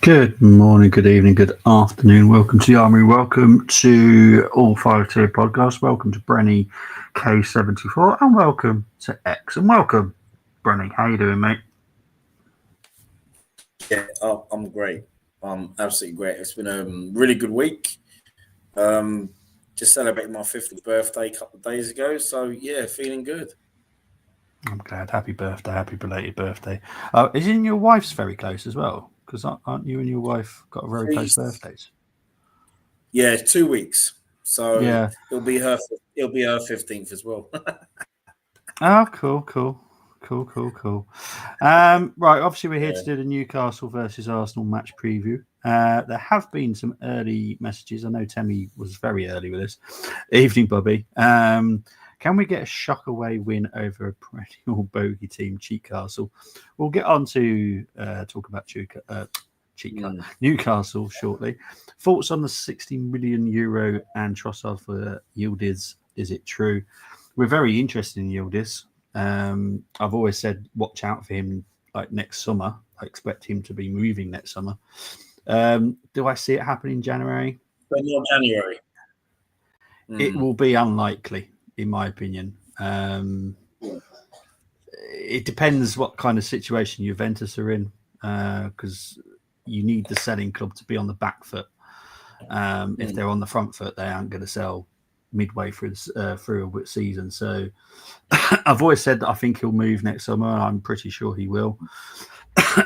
Good morning, good evening, good afternoon. Welcome to the Armory. Welcome to All 5 Tier Podcast. Welcome to Brenny K74 and welcome to X. And welcome, Brenny. How you doing, mate? Yeah, I'm great. I'm absolutely great. It's been a really good week. Just celebrated my 50th birthday a couple of days ago. So, yeah, feeling good. I'm glad. Happy birthday. Happy belated birthday. Is your wife's very close as well? Because aren't you and your wife got very close birthdays? Yeah, 2 weeks. So Yeah. it'll be her 15th as well. Oh, cool. Right, obviously we're here to do the Newcastle versus Arsenal match preview. There have been some early messages. I know Temmie was very early with this. Evening, Bobby. Can we get a shock away win over a perennial bogey team, Newcastle? We'll get on to talk about Newcastle shortly. Thoughts on the €60 million and Trossard for Yildiz? Is it true? We're very interested in Yildiz. I've always said watch out for him like next summer. I expect him to be moving next summer. Do I see it happen in January? But not January. It will be unlikely, in my opinion. It depends what kind of situation Juventus are in, because you need the selling club to be on the back foot. If they're on the front foot, they aren't going to sell midway through a season. So I've always said that I think he'll move next summer. I'm pretty sure he will.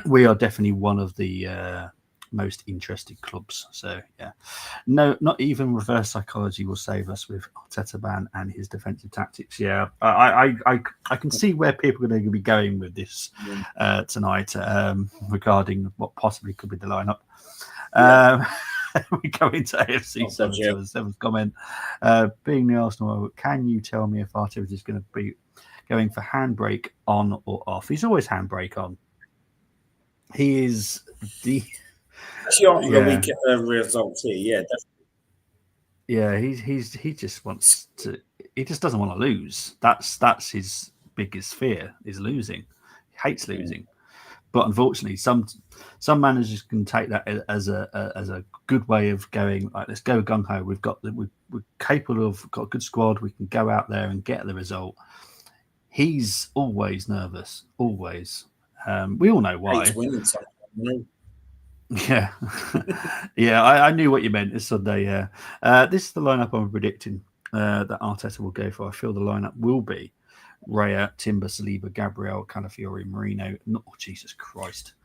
We are definitely one of the most interested clubs. So yeah, no, not even reverse psychology will save us with Arteta ban and his defensive tactics. Yeah, I can see where people are going to be going with this tonight regarding what possibly could be the lineup. We go into AFC 777's comment. Being the Arsenal, can you tell me if Arteta is going to be going for handbrake on or off? He's always handbrake on. He is the. Actually, the week results here, yeah, definitely. Yeah, he just wants to. He just doesn't want to lose. That's his biggest fear is losing. He hates losing. But unfortunately, some managers can take that as a good way of going. Like, let's go gung ho. We're capable of got a good squad. We can go out there and get the result. He's always nervous. Always. We all know why. Yeah, yeah. I knew what you meant this Sunday. Yeah, this is the lineup I'm predicting that Arteta will go for. I feel the lineup will be Raya, Timber, Saliba, Gabriel, Calafiori, Marino. Oh, Jesus Christ.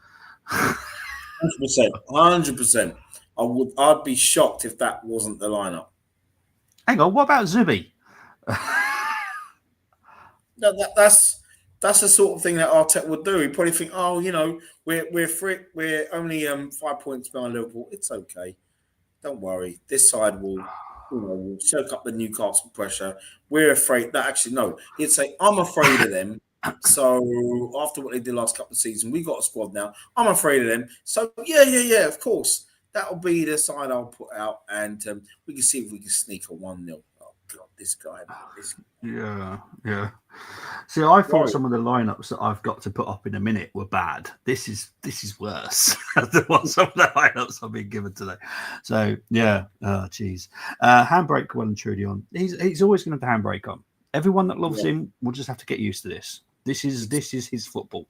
100%. I'd be shocked if that wasn't the lineup. Hang on, what about Zubi? No, that's the sort of thing that Arteta would do. He'd probably think, oh, we're free, we're only 5 points behind Liverpool. It's okay. Don't worry. This side will soak up the Newcastle pressure. We're afraid that actually no. He'd say, I'm afraid of them. So after what they did last couple of seasons, we got a squad now. I'm afraid of them. So yeah. Of course, that'll be the side I'll put out, and we can see if we can sneak a 1-0. Oh God, this guy. Yeah. See, I thought some of the lineups that I've got to put up in a minute were bad. This is worse than what some of the lineups I've been given today. So yeah, geez. Handbrake well and truly on. He's always going to have the handbrake on. Everyone that loves him will just have to get used to this. This is his football.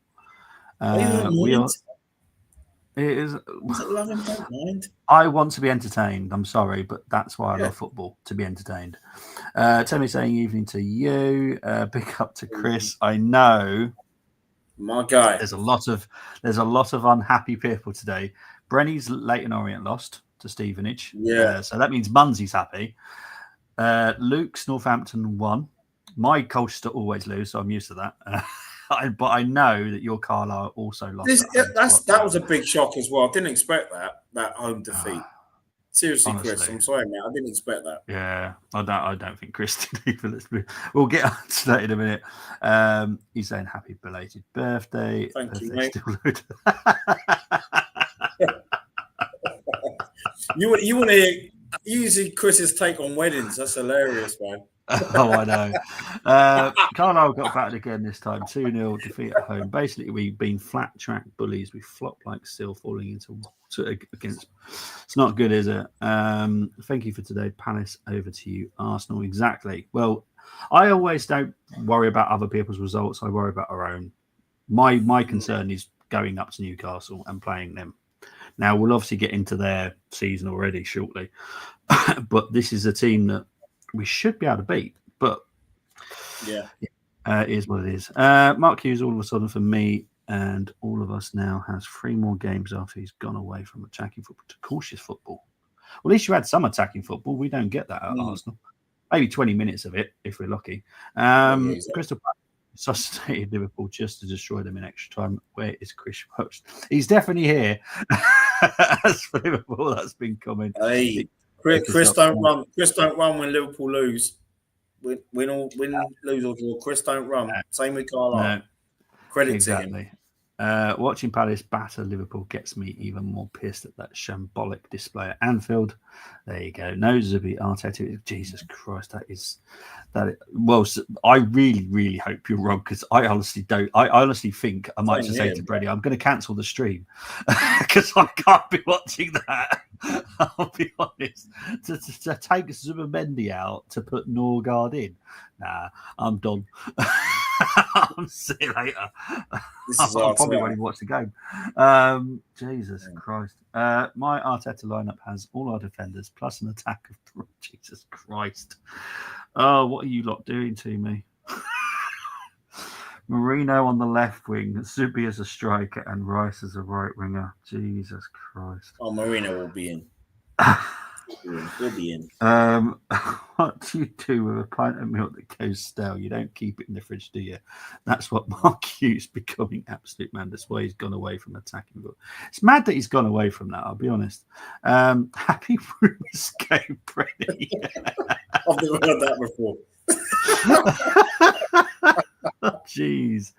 It is. I want to be entertained. I'm sorry, but that's why I love football, to be entertained. Temmie saying evening to you. Big up to Chris. I know, my guy. There's a lot of unhappy people today. Brenny's Leyton Orient lost to Stevenage. Yeah. So that means Munsey's happy. Luke's Northampton won. My Colchester always lose, so I'm used to that. But I know that your Carlisle also lost. That was a big shock as well. I didn't expect that home defeat. Seriously, honestly, Chris, I'm sorry, man. I didn't expect that. Yeah, I don't think Chris did either. We'll get on to that in a minute. He's saying happy belated birthday. Thank you, mate. You want to hear usually Chris's take on weddings. That's hilarious, man. Oh, I know. Carlisle got battered again this time, 2-0 defeat at home. Basically, we've been flat track bullies. We flopped like still falling into water against. It's not good, is it? Thank you for today, Palace. Over to you, Arsenal. Exactly. Well, I always don't worry about other people's results. I worry about our own. My concern is going up to Newcastle and playing them. Now, we'll obviously get into their season already shortly, but this is a team that we should be able to beat. But Yeah. it is what it is. Mark Hughes, all of a sudden, for me and all of us now, has 3 more games after he's gone away from attacking football to cautious football. Well, at least you had some attacking football. We don't get that at Arsenal. Maybe 20 minutes of it, if we're lucky. Crystal Palace resuscitated Liverpool just to destroy them in extra time. Where is Chris Post? He's definitely here. As for Liverpool, that's been coming. Hey, Chris don't run. Chris don't run when Liverpool lose. Win, lose or draw. Chris don't run. Same with Carlisle. No, Credit exactly. to him. Watching Palace batter Liverpool gets me even more pissed at that shambolic display at Anfield. There you go. No Zubi Arteta. Jesus Christ, that is that. Well, I really, really hope you're wrong, because I honestly don't. I honestly think I might just say to Brady, I'm going to cancel the stream because I can't be watching that. I'll be honest. To take Zubimendi out to put Norgard in, nah, I'm done. I'll see you later. I probably won't even watch the game. Jesus Christ. My Arteta lineup has all our defenders plus an attack of Jesus Christ. Oh, what are you lot doing to me? Marino on the left wing, Zubi as a striker, and Rice as a right winger. Jesus Christ. Oh, Marino will be in. He'll be in. What do you do with a pint of milk that goes stale? You don't keep it in the fridge, do you? That's what Mark Hughes becoming absolute man. That's why he's gone away from attacking. It's mad that he's gone away from that, I'll be honest. Happy Rumours game, Brenny. I've never heard that before. Jeez.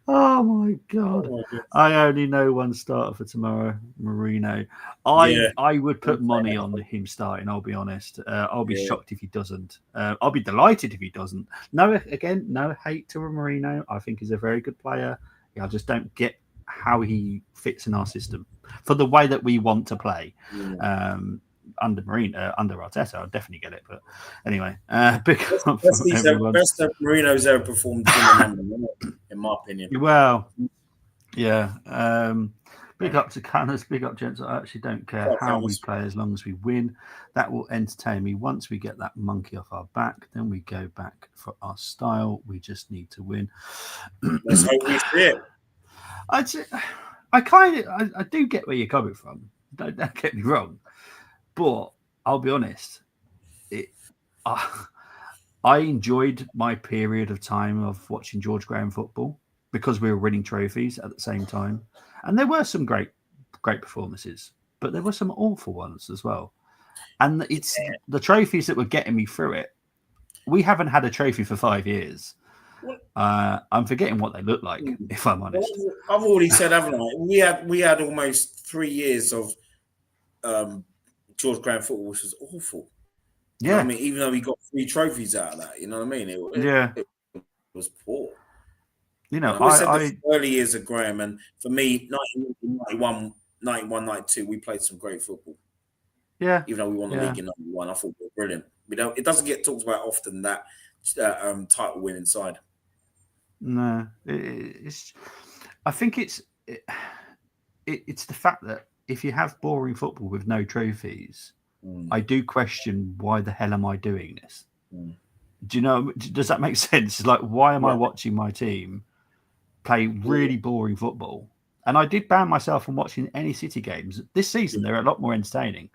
Oh my God. I only know one starter for tomorrow, Marino. I would put money on him starting, I'll be honest. I'll be shocked if he doesn't. I'll be delighted if he doesn't. No hate to Marino. I think he's a very good player. I just don't get how he fits in our system for the way that we want to play. Under Arteta, I'll definitely get it. But anyway, best that Marino's ever performed in my opinion. Well, yeah. Big up to Canners, big up gents. I actually don't care how we play as long as we win. That will entertain me. Once we get that monkey off our back, then we go back for our style. We just need to win. Let's hope we see it. I do get where you're coming from. Don't get me wrong. But I'll be honest, I enjoyed my period of time of watching George Graham football because we were winning trophies at the same time. And there were some great performances, but there were some awful ones as well. And it's the trophies that were getting me through it. We haven't had a trophy for 5 years. I'm forgetting what they look like, if I'm honest. I've already said, haven't I? We had almost 3 years of George Graham football, which was awful. You know what I mean, even though he got 3 trophies out of that, you know what I mean? It was poor. You know, I said the early years of Graham, and for me, 91, 92, we played some great football. Yeah. Even though we won the league in 91, I thought we were brilliant. It doesn't get talked about often, that title winning side. No, I think it's the fact that if you have boring football with no trophies, I do question why the hell am I doing this? Do you know? Does that make sense? It's like, why am I watching my team play really boring football? And I did ban myself from watching any City games this season. They're a lot more entertaining.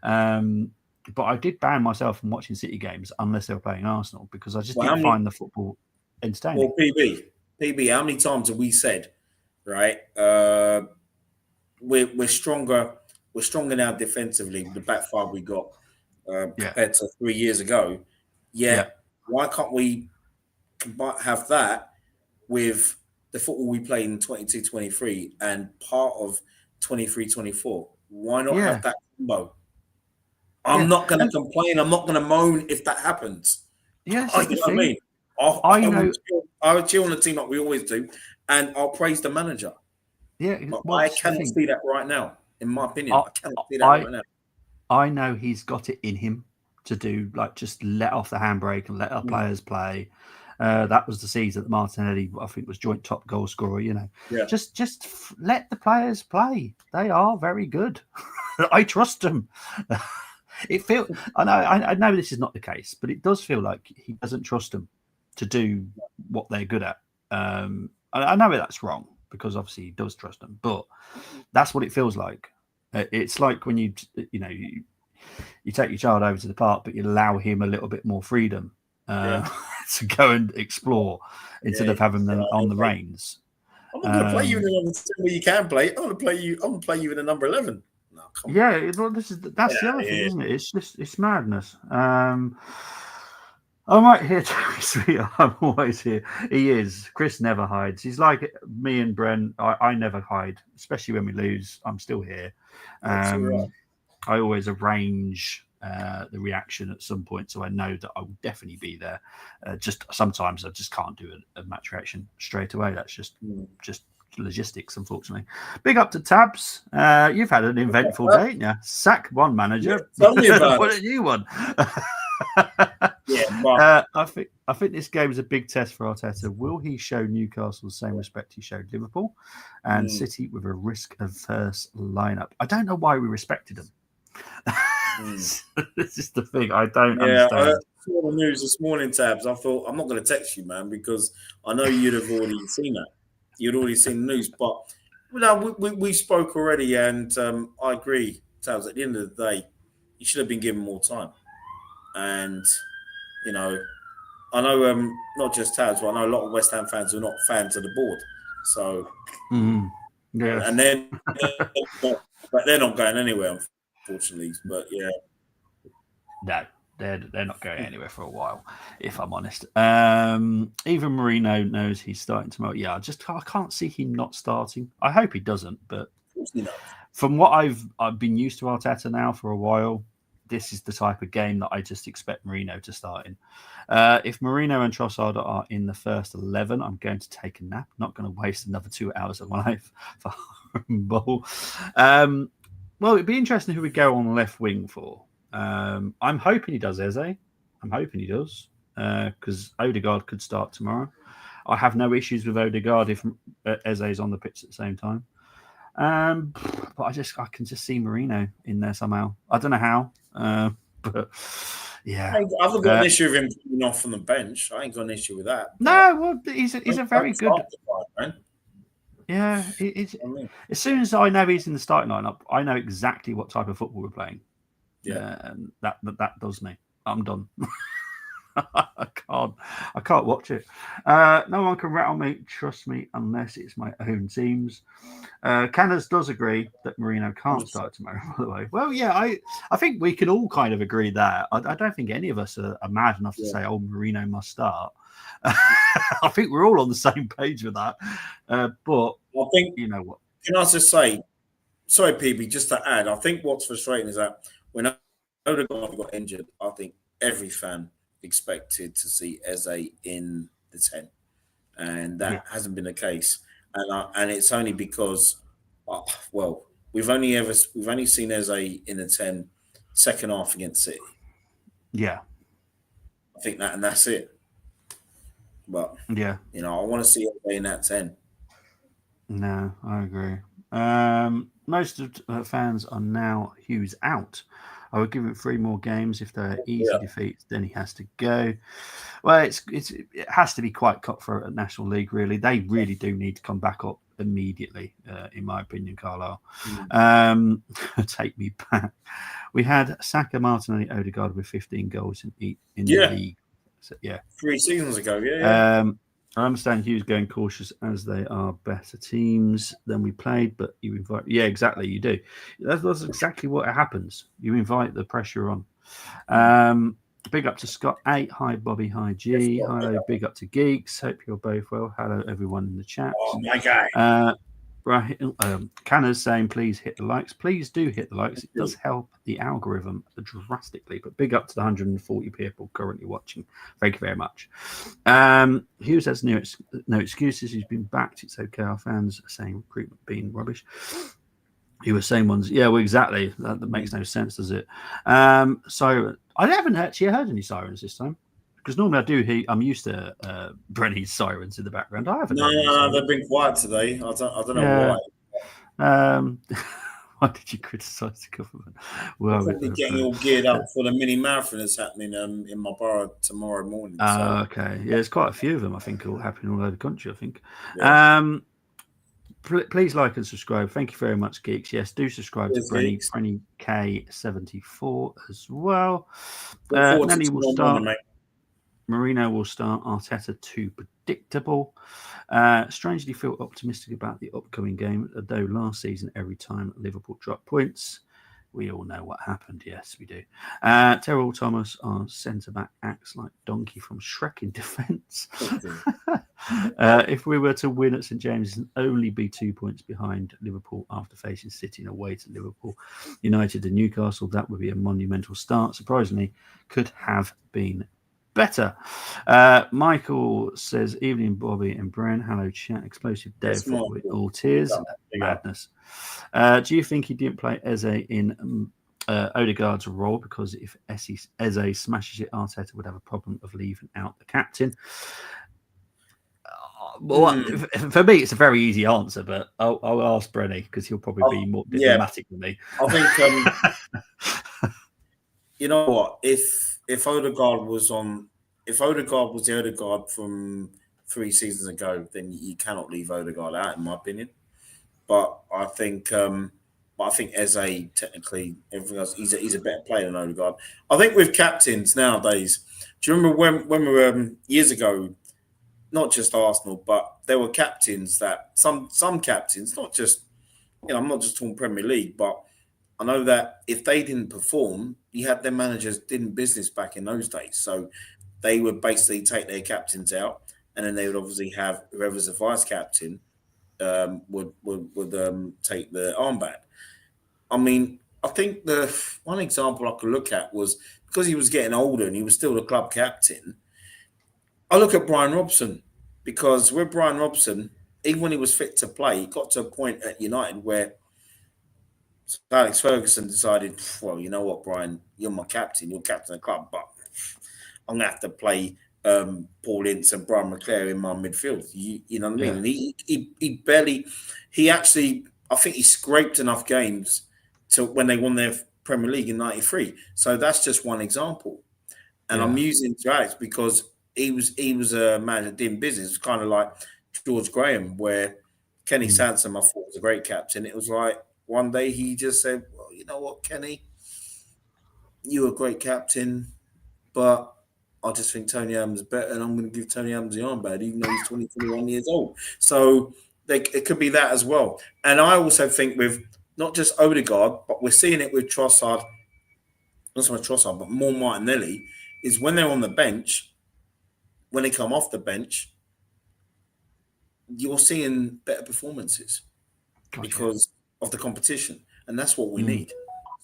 But I did ban myself from watching City games unless they were playing Arsenal, because I just didn't find the football entertaining. Well, PB, how many times have we said, right? We're stronger. We're stronger now defensively with the back five we got compared to 3 years ago. Why can't we have that with the football we played in 22-23 and part of 23-24? Why not have that combo? I'm not going to complain. I'm not going to moan if that happens. Yes, You know what I mean? I would cheer on the team like we always do, and I'll praise the manager. Yeah, But well, I cannot see that right now. In my opinion, I cannot see that right now. I know he's got it in him to do, like, just let off the handbrake and let our players play. That was the season that Martinelli, I think, was joint top goal scorer. Just let the players play. They are very good. I trust them. I know this is not the case, but it does feel like he doesn't trust them to do what they're good at. I know that's wrong, because obviously he does trust them, but that's what it feels like. It's like when you take your child over to the park, but you allow him a little bit more freedom to go and explore instead of having them on the reins. I'm not going to play you in the number 10 where you can play. I'm going to play you in the number 11. No, come on. Well, that's the other thing, isn't it? It's madness. I'm right here, sweetheart. I'm always here. He is. Chris never hides. He's like me and Brent. I never hide, especially when we lose. I'm still here. Right. I always arrange the reaction at some point, so I know that I will definitely be there. Just sometimes I just can't do a match reaction straight away. That's just logistics, unfortunately. Big up to Tabs. You've had an eventful day, ain't you? Sack one manager. Tell me about what a new one. I think this game is a big test for Arteta. Will he show Newcastle the same respect he showed Liverpool and City with a risk-averse lineup? I don't know why we respected them. This is the thing. I don't understand. I saw the news this morning, Tabs. I thought, I'm not going to text you, man, because I know you'd have already seen that. You'd already seen the news. But we spoke already, and I agree, Tabs. At the end of the day, you should have been given more time. And I know not just Tabs, but I know a lot of West Ham fans who are not fans of the board. So, and then, but they're not going anywhere, unfortunately. But no, they're not going anywhere for a while, if I'm honest. Even Mourinho knows he's starting tomorrow. Yeah, I can't see him not starting. I hope he doesn't, but from what I've been used to Arteta now for a while, this is the type of game that I just expect Mourinho to start in. If Mourinho and Trossard are in the first 11, I'm going to take a nap. Not going to waste another 2 hours of my life for ball. Well, it'd be interesting who we go on the left wing for. I'm hoping he does Eze. I'm hoping he does, because Odegaard could start tomorrow. I have no issues with Odegaard if Eze is on the pitch at the same time. But I can just see Mourinho in there somehow. I don't know how, but yeah. I haven't got an issue with him coming off from the bench. I ain't got an issue with that. No, well, he's a very good. Yeah, as soon as I know he's in the starting lineup, I know exactly what type of football we're playing. Yeah, and that does me. I'm done. I can't watch it. No one can rattle me, trust me, unless it's my own teams. Canners does agree that Mourinho can't start tomorrow, by the way. Well, yeah, I think we can all kind of agree that. I don't think any of us are mad enough to say, oh, Mourinho must start. I think we're all on the same page with that. But I think, you know what? Can I just say, sorry, PB, just to add, I think what's frustrating is that when Odegaard got injured, I think every fan expected to see Eze in the 10, and that hasn't been the case. And it's only because, we've only seen Eze in the 10 second half against City. Yeah, I think that, and that's it. But yeah, I want to see Eze in that 10. No, I agree. Most of the fans are now Hughes out. I would give him 3 more games. If they're easy defeats, then he has to go. Well, it has to be quite cutthroat at National League, really. They really do need to come back up immediately, in my opinion, Carlisle. Take me back. We had Saka, Martinelli, Odegaard with 15 goals in the league. So, 3 seasons ago, I understand Hughes going cautious as they are better teams than we played, but you invite... Yeah, exactly, you do. That's exactly what happens. You invite the pressure on. Big up to Scott 8. Hi, Bobby. Hi, G. Hello, big up to Geeks. Hope you're both well. Hello, everyone in the chat. Oh, my guy. Right, Canna's saying, please hit the likes. Please do hit the likes. It does help the algorithm drastically. But big up to the 140 people currently watching. Thank you very much. Hughes has no excuses. He's been backed. It's okay. Our fans are saying recruitment being rubbish. You were saying ones, yeah, well, exactly. That makes no sense, does it? Siren. I haven't actually heard any sirens this time. Because normally I do. I'm used to Brenny's sirens in the background. I haven't. No, they've been quiet today. I don't know why. Why did you criticise the government? Well, probably getting all geared up for the mini marathon that's happening in my borough tomorrow morning. Okay, yeah, there's quite a few of them. I think all happening all over the country. I think. Yeah. Please like and subscribe. Thank you very much, geeks. Yes, do subscribe to Brenny K74 as well. Nanny will start. Marino will start. Arteta too predictable. Strangely feel optimistic about the upcoming game, though last season every time Liverpool dropped points, we all know what happened. Yes, we do. Terrell Thomas, our centre-back, acts like Donkey from Shrek in defence. If we were to win at St James's and only be 2 points behind Liverpool after facing City and away to Liverpool, United and Newcastle, that would be a monumental start. Surprisingly, could have been better. Michael says, evening, Bobby and Bren. Hello, chat. Explosive day of football with all tears. Madness. Do you think he didn't play Eze in Odegaard's role? Because if Eze smashes it, Arteta would have a problem of leaving out the captain. Well, for me, it's a very easy answer, but I'll ask Brenny because he'll probably be more diplomatic than me. I think, you know what? If Odegaard was the Odegaard from 3 seasons ago, then you cannot leave Odegaard out, in my opinion. But I think Eze technically, everything else, he's a better player than Odegaard. I think with captains nowadays, do you remember when we were years ago? Not just Arsenal, but there were captains that some captains, not just I'm not just talking Premier League, but I know that if they didn't perform, you had their managers didn't business back in those days. So they would basically take their captains out, and then they would obviously have whoever's the vice captain would take the armband. I mean, I think the one example I could look at was because he was getting older and he was still the club captain. I look at Brian Robson, because with Brian Robson, even when he was fit to play, he got to a point at United where Alex Ferguson decided, well, you know what, Brian, you're my captain, you're captain of the club, but I'm going to have to play Paul Ince and Brian McClare in my midfield. You know what I mean? And I think he scraped enough games to when they won their Premier League in '93. So that's just one example. And I'm using Alex because he was a man that did business. It's kind of like George Graham, where Kenny Sansom, I thought, was a great captain. It was like one day he just said, well, you know what, Kenny, you're a great captain, but I just think Tony Adams is better, and I'm going to give Tony Adams the armband, even though he's 21 years old. So it could be that as well. And I also think with not just Odegaard, but we're seeing it with Trossard, not so much Trossard, but more Martinelli, is when they're on the bench, when they come off the bench, you're seeing better performances because of the competition. And that's what we need,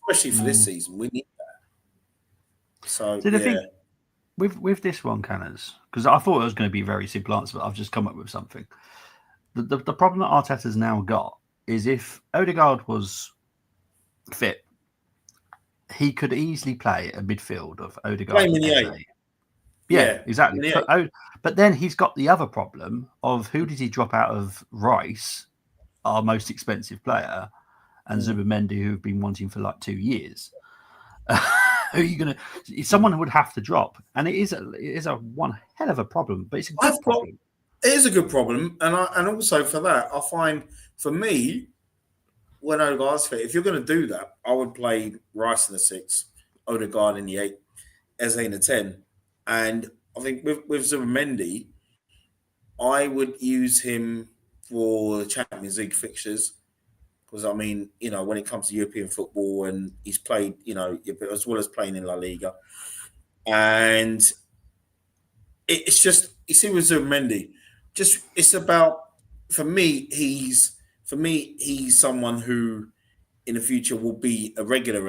especially for this season. We need that. So, I think with this one, Canners, because I thought it was going to be a very simple answer, but I've just come up with something. The problem that Arteta's now got is if Odegaard was fit, he could easily play a midfield of Odegaard. Yeah, exactly. But then he's got the other problem of who did he drop out of Rice, our most expensive player, and Zubimendi, who've been wanting for like 2 years. Who are you going to? Someone would have to drop, and it is a one hell of a problem. But it's a good problem. It is a good problem, and also for that, I find for me, when Odegaard's fit, if you're going to do that, I would play Rice in the 6, Odegaard in the 8, Eze in the 10. And I think with Zubimendi, I would use him for the Champions League fixtures because, I mean, when it comes to European football and he's played, as well as playing in La Liga. And it's just, you see with Zubimendi, it's about, for me, he's For me, he's someone who in the future will be a regular.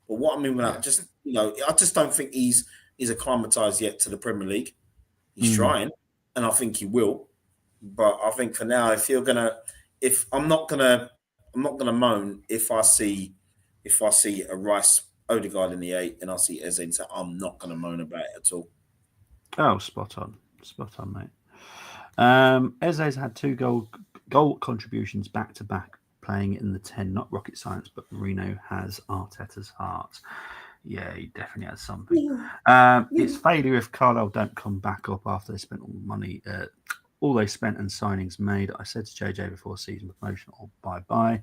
But what I mean by that, just I just don't think he's acclimatized yet to the Premier League. He's trying, and I think he will. But I think for now, if I'm not gonna moan if I see a Rice Odegaard in the 8 and I see Eze in, so I'm not gonna moan about it at all. Oh, spot on, mate. Eze's had 2 goal contributions back to back, playing in the 10. Not rocket science, but Mourinho has Arteta's heart. Yeah, he definitely has something. It's failure if Carlisle don't come back up after they spent all the money, all they spent and signings made. I said to JJ before season promotion, or bye-bye.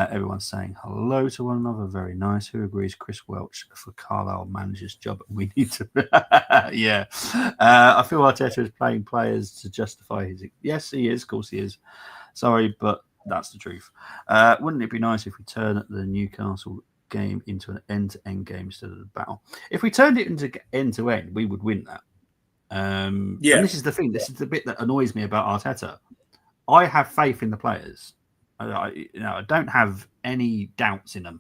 Everyone's saying hello to one another. Very nice. Who agrees Chris Welch for Carlisle manager's job? We need to... yeah. I feel Arteta is playing players to justify his... Yes, he is. Of course he is. Sorry, but that's the truth. Wouldn't it be nice if we turn the Newcastle game into an end-to-end game instead of the battle? If we turned it into end-to-end, we would win that. And this is the thing. This is the bit that annoys me about Arteta. I have faith in the players. I don't have any doubts in them.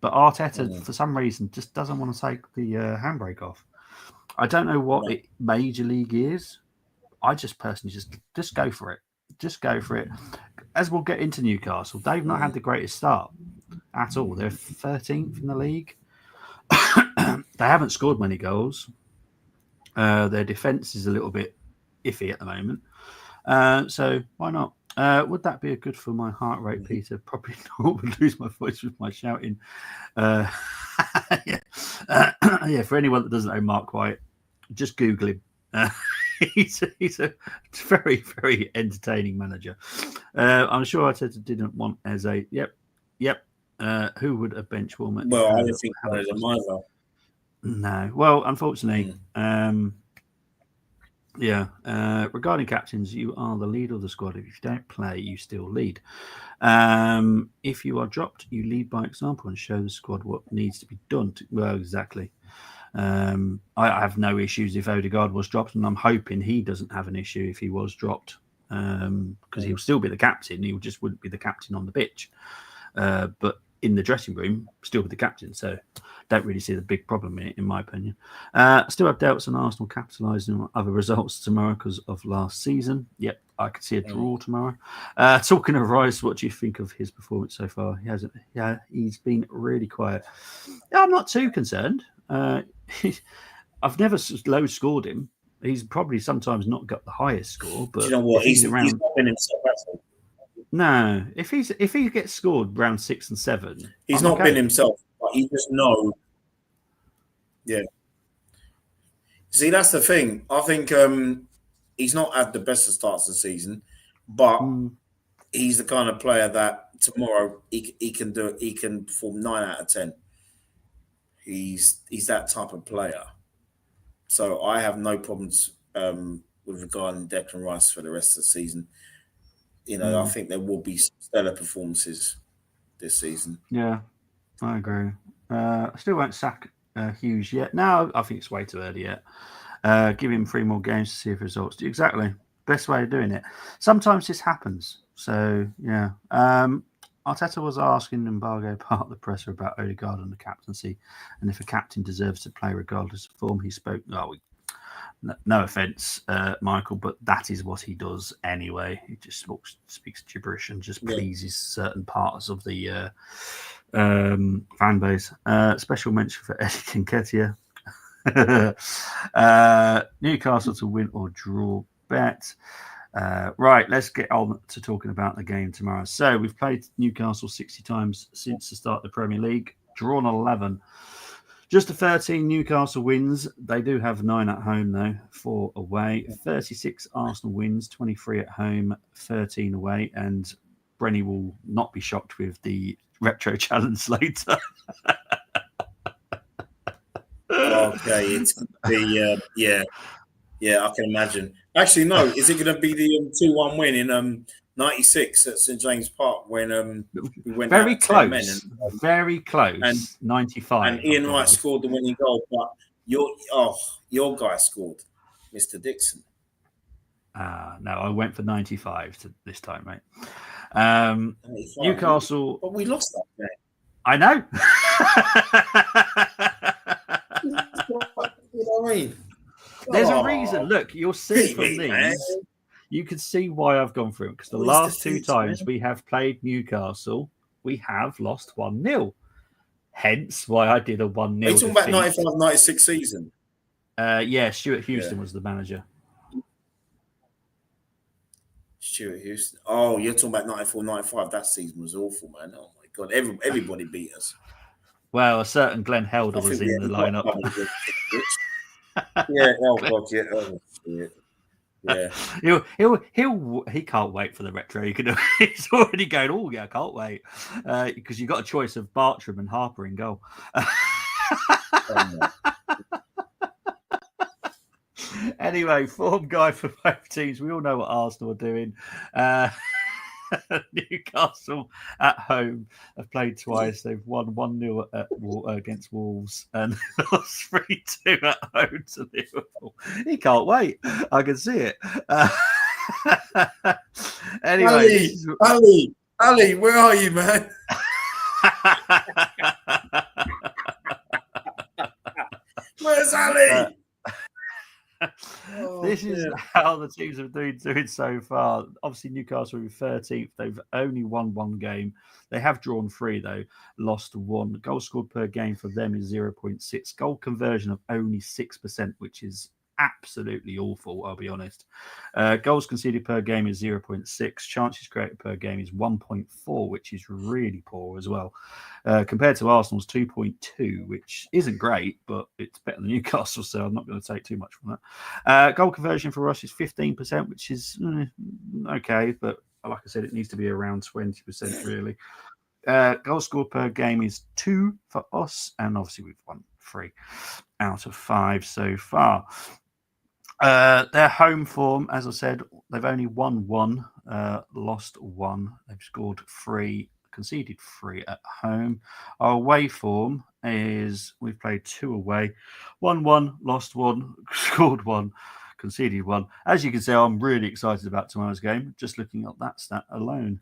But Arteta, for some reason, just doesn't want to take the handbrake off. I don't know what Major League is. I just personally just go for it. Just go for it. As we'll get into Newcastle, they've not had the greatest start at all. They're 13th in the league. They haven't scored many goals. Their defence is a little bit iffy at the moment. So why not? Would that be a good for my heart rate, Peter? Probably not. Would lose my voice with my shouting. Yeah. For anyone that doesn't know Mark White, just Google him. He's a very, very entertaining manager. I'm sure Arteta didn't want Eze. Yep. Who would a bench warmer? Well, I don't think one of them either. No. Well, unfortunately, regarding captains, you are the leader of the squad. If you don't play, you still lead. If you are dropped, you lead by example and show the squad what needs to be done. Well, exactly. I have no issues if Odegaard was dropped, and I'm hoping he doesn't have an issue if he was dropped, because he'll still be the captain. He just wouldn't be the captain on the pitch, but in the dressing room, still be the captain. So don't really see the big problem in it, in my opinion. Still have doubts on Arsenal capitalising on other results tomorrow because of last season. Yep, I could see a draw tomorrow. Talking of Rice, what do you think of his performance so far? He's been really quiet. I'm not too concerned. I've never low scored him. He's probably sometimes not got the highest score, but do you know what? He's not been himself. No, if he gets scored round 6 and 7, he's not been himself. But he just knows. Yeah. See, that's the thing. I think he's not had the best of starts of the season, but he's the kind of player that tomorrow he can do it. He can perform 9 out of 10. He's that type of player. So I have no problems with regarding Declan Rice for the rest of the season. I think there will be stellar performances this season. Yeah, I agree. I still won't sack Hughes yet. No, I think it's way too early yet. Give him 3 more games to see if results. Exactly. Best way of doing it. Sometimes this happens. So, yeah. Arteta was asking Embargo part of the presser about Odegaard and the captaincy, and if a captain deserves to play regardless of form. He spoke... No offense, Michael, but that is what he does anyway. He just speaks gibberish and just pleases certain parts of the fan base. Special mention for Eddie Nketiah. Newcastle to win or draw bet. Right, let's get on to talking about the game tomorrow. So we've played Newcastle 60 times since the start of the Premier League, drawn 11. Just the 13 Newcastle wins. They do have 9 at home, though, 4 away. 36 Arsenal wins, 23 at home, 13 away. And Brenny will not be shocked with the retro challenge later. Okay, it's going to be, yeah, I can imagine. Actually, no, is it going to be the 2-1 win in 96 at St James Park when we went very out close, 10 men very close, and 95, and Ian Wright scored the winning goal, but your guy scored, Mr. Dixon. No, I went for 95 this time, mate. Newcastle. But we lost that game. I know. You know what I mean? There's a reason. Look, you'll see from these. Man. You can see why I've gone through it, because the last two times we have played Newcastle, we have lost 1-0. Hence why I did a 1-0. Are you talking about 95-96 season? Yeah, Stuart Houston was the manager. Stuart Houston. Oh, you're talking about 94-95. That season was awful, man. Oh my god, everybody beat us. Well, a certain Glenn Helder was in the lineup. Yeah. Oh god. Yeah. Oh shit. Yeah. He can't wait for the retro. He's already going. Oh yeah, I can't wait, because you got a choice of Bartram and Harper in goal. Anyway, form guide for both teams. We all know what Arsenal are doing. Newcastle at home have played twice. They've won 1-0 against Wolves and lost 3-2 at home to Liverpool. He can't wait. I can see it. Anyway, Ali, where are you, man? Where's Ali? This is how the teams have been doing so far. Obviously, Newcastle are 13th. They've only won one game. They have drawn 3, though, lost 1. Goal scored per game for them is 0.6. Goal conversion of only 6%, which is absolutely awful, I'll be honest. Goals conceded per game is 0.6. Chances created per game is 1.4, which is really poor as well. Compared to Arsenal's 2.2, which isn't great, but it's better than Newcastle, so I'm not going to take too much from that. Goal conversion for us is 15%, which is okay, but like I said, it needs to be around 20%, really. Goal scored per game is 2 for us, and obviously we've won 3 out of 5 so far. Their home form, as I said, they've only won 1, lost 1. They've scored 3, conceded 3 at home. Our away form is we've played 2 away, 1-1, lost 1, scored 1, conceded 1. As you can see, I'm really excited about tomorrow's game, just looking at that stat alone.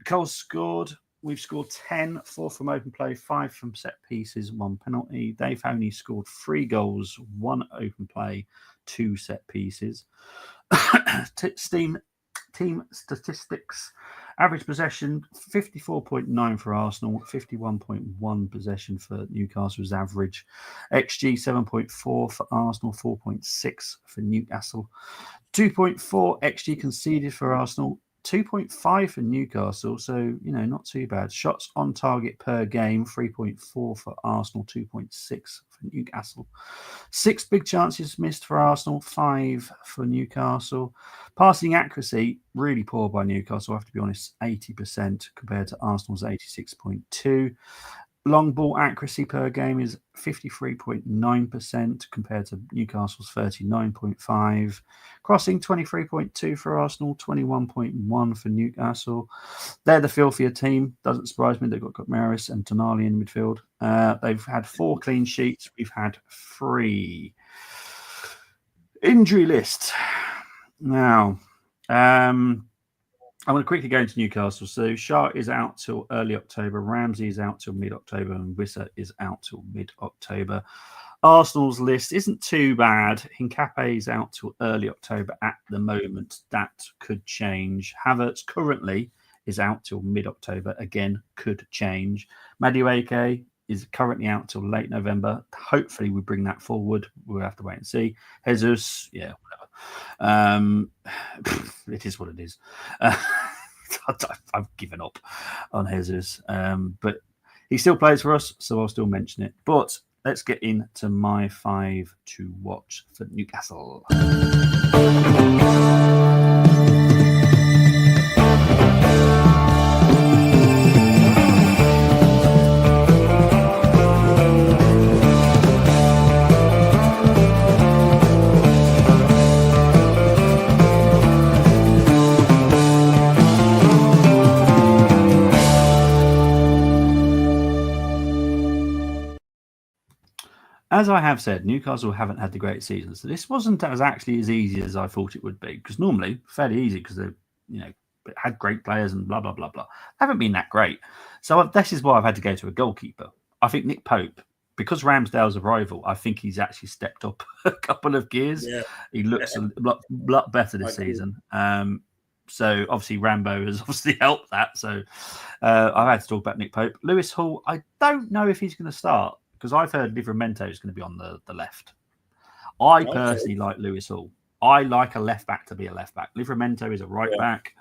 Goals scored. We've scored 10, 4 from open play, 5 from set pieces, 1 penalty. They've only scored 3 goals, 1 open play, 2 set pieces. Team statistics. Average possession, 54.9 for Arsenal, 51.1 possession for Newcastle's average. XG, 7.4 for Arsenal, 4.6 for Newcastle. 2.4 XG conceded for Arsenal, 2.5 for Newcastle, so, not too bad. Shots on target per game, 3.4 for Arsenal, 2.6 for Newcastle. 6 big chances missed for Arsenal, 5 for Newcastle. Passing accuracy, really poor by Newcastle, I have to be honest, 80% compared to Arsenal's 86.2. Long ball accuracy per game is 53.9% compared to Newcastle's 39.5. Crossing, 23.2 for Arsenal, 21.1 for Newcastle. They're the filthier team. Doesn't surprise me. They've got Maris and Tonali in midfield. They've had 4 clean sheets. We've had 3. Injury list. Now, I'm going to quickly go into Newcastle. So Shah is out till early October. Ramsey is out till mid-October. And Wissa is out till mid-October. Arsenal's list isn't too bad. Hincapié is out till early October at the moment. That could change. Havertz currently is out till mid-October. Again, could change. Madueke is currently out till late November. Hopefully we bring that forward. We'll have to wait and see. Jesus, yeah, whatever. It is what it is. I've given up on Jesus, but he still plays for us, so I'll still mention it. But let's get into my 5 to watch for Newcastle. As I have said, Newcastle haven't had the great season, so this wasn't actually as easy as I thought it would be. Because normally, fairly easy, because they're had great players and blah, blah, blah, blah. Haven't been that great. So this is why I've had to go to a goalkeeper. I think Nick Pope, because Ramsdale's a rival, I think he's actually stepped up a couple of gears. Yeah. He looks a lot better this season. So obviously Rambo has obviously helped that. So I've had to talk about Nick Pope. Lewis Hall, I don't know if he's going to start because I've heard Livramento is going to be on the left. I personally like Lewis Hall. I like a left back to be a left back. Livramento is a right back.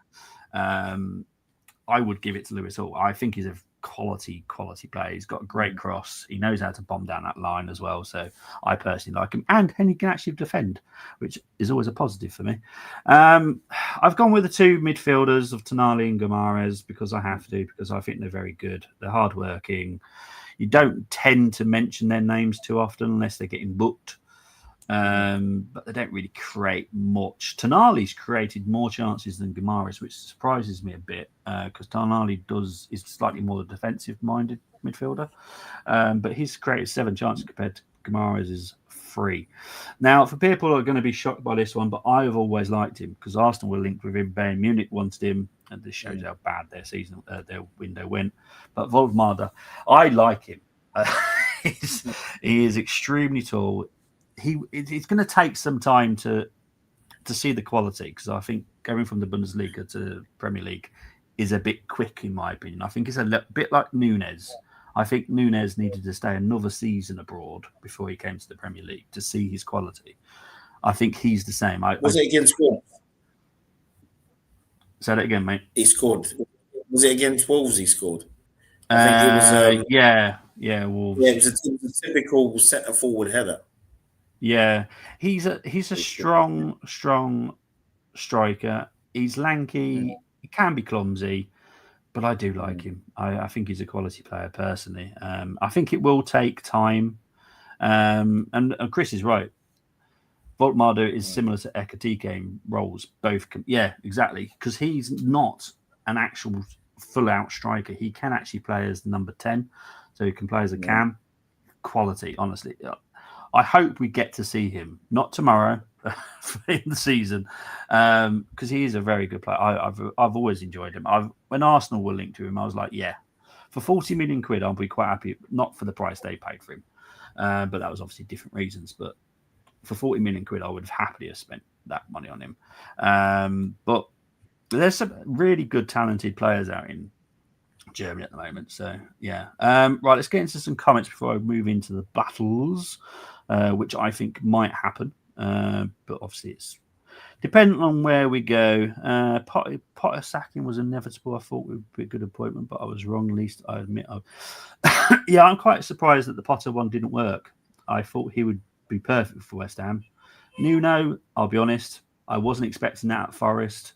I would give it to Lewis Hall. I think he's a quality player. He's got a great cross. He knows how to bomb down that line as well. So I personally like him. And he can actually defend, which is always a positive for me. I've gone with the two midfielders of Tonali and Guimaraes because I have to, because I think they're very good. They're hardworking. You don't tend to mention their names too often unless they're getting booked. But they don't really create much. Tonali's created more chances than Guimaraes, which surprises me a bit because Tonali is slightly more defensive-minded midfielder. But he's created 7 chances compared to Guimaraes is 3. Now, for people who are going to be shocked by this one, but I've always liked him because Arsenal were linked with him. Bayern Munich wanted him, and this shows how bad their window went. But Voldemar, I like him. He is extremely tall. It's going to take some time to see the quality because I think going from the Bundesliga to Premier League is a bit quick in my opinion. I think it's a bit like Nunes. I think Nunes needed to stay another season abroad before he came to the Premier League to see his quality. I think he's the same. Was it against Wolves? Say that again, mate. He scored. Was it against Wolves he scored? I think it was. Yeah, Wolves. Yeah, it was a typical centre forward header. Yeah, he's a strong striker. He's lanky. He can be clumsy, but I do like him. I think he's a quality player personally. I think it will take time. And Chris is right. Voltmar is similar to Ekatike in roles. Both exactly. Because he's not an actual full-out striker. He can actually play as the number 10. So he can play as a cam. Quality, honestly. I hope we get to see him, not tomorrow, in the season, because he is a very good player. I've always enjoyed him. When Arsenal were linked to him, I was like, yeah, for 40 million quid, I'll be quite happy. Not for the price they paid for him, but that was obviously different reasons. But for 40 million quid, I would have happily spent that money on him. But there's some really good, talented players out in Germany at the moment. So, yeah. Right, let's get into some comments before I move into the battles, which I think might happen. But obviously, it's depending on where we go. Potter sacking was inevitable. I thought it would be a good appointment, but I was wrong, at least I admit. Yeah, I'm quite surprised that the Potter one didn't work. I thought he would be perfect for West Ham. Nuno, I'll be honest, I wasn't expecting that at Forest.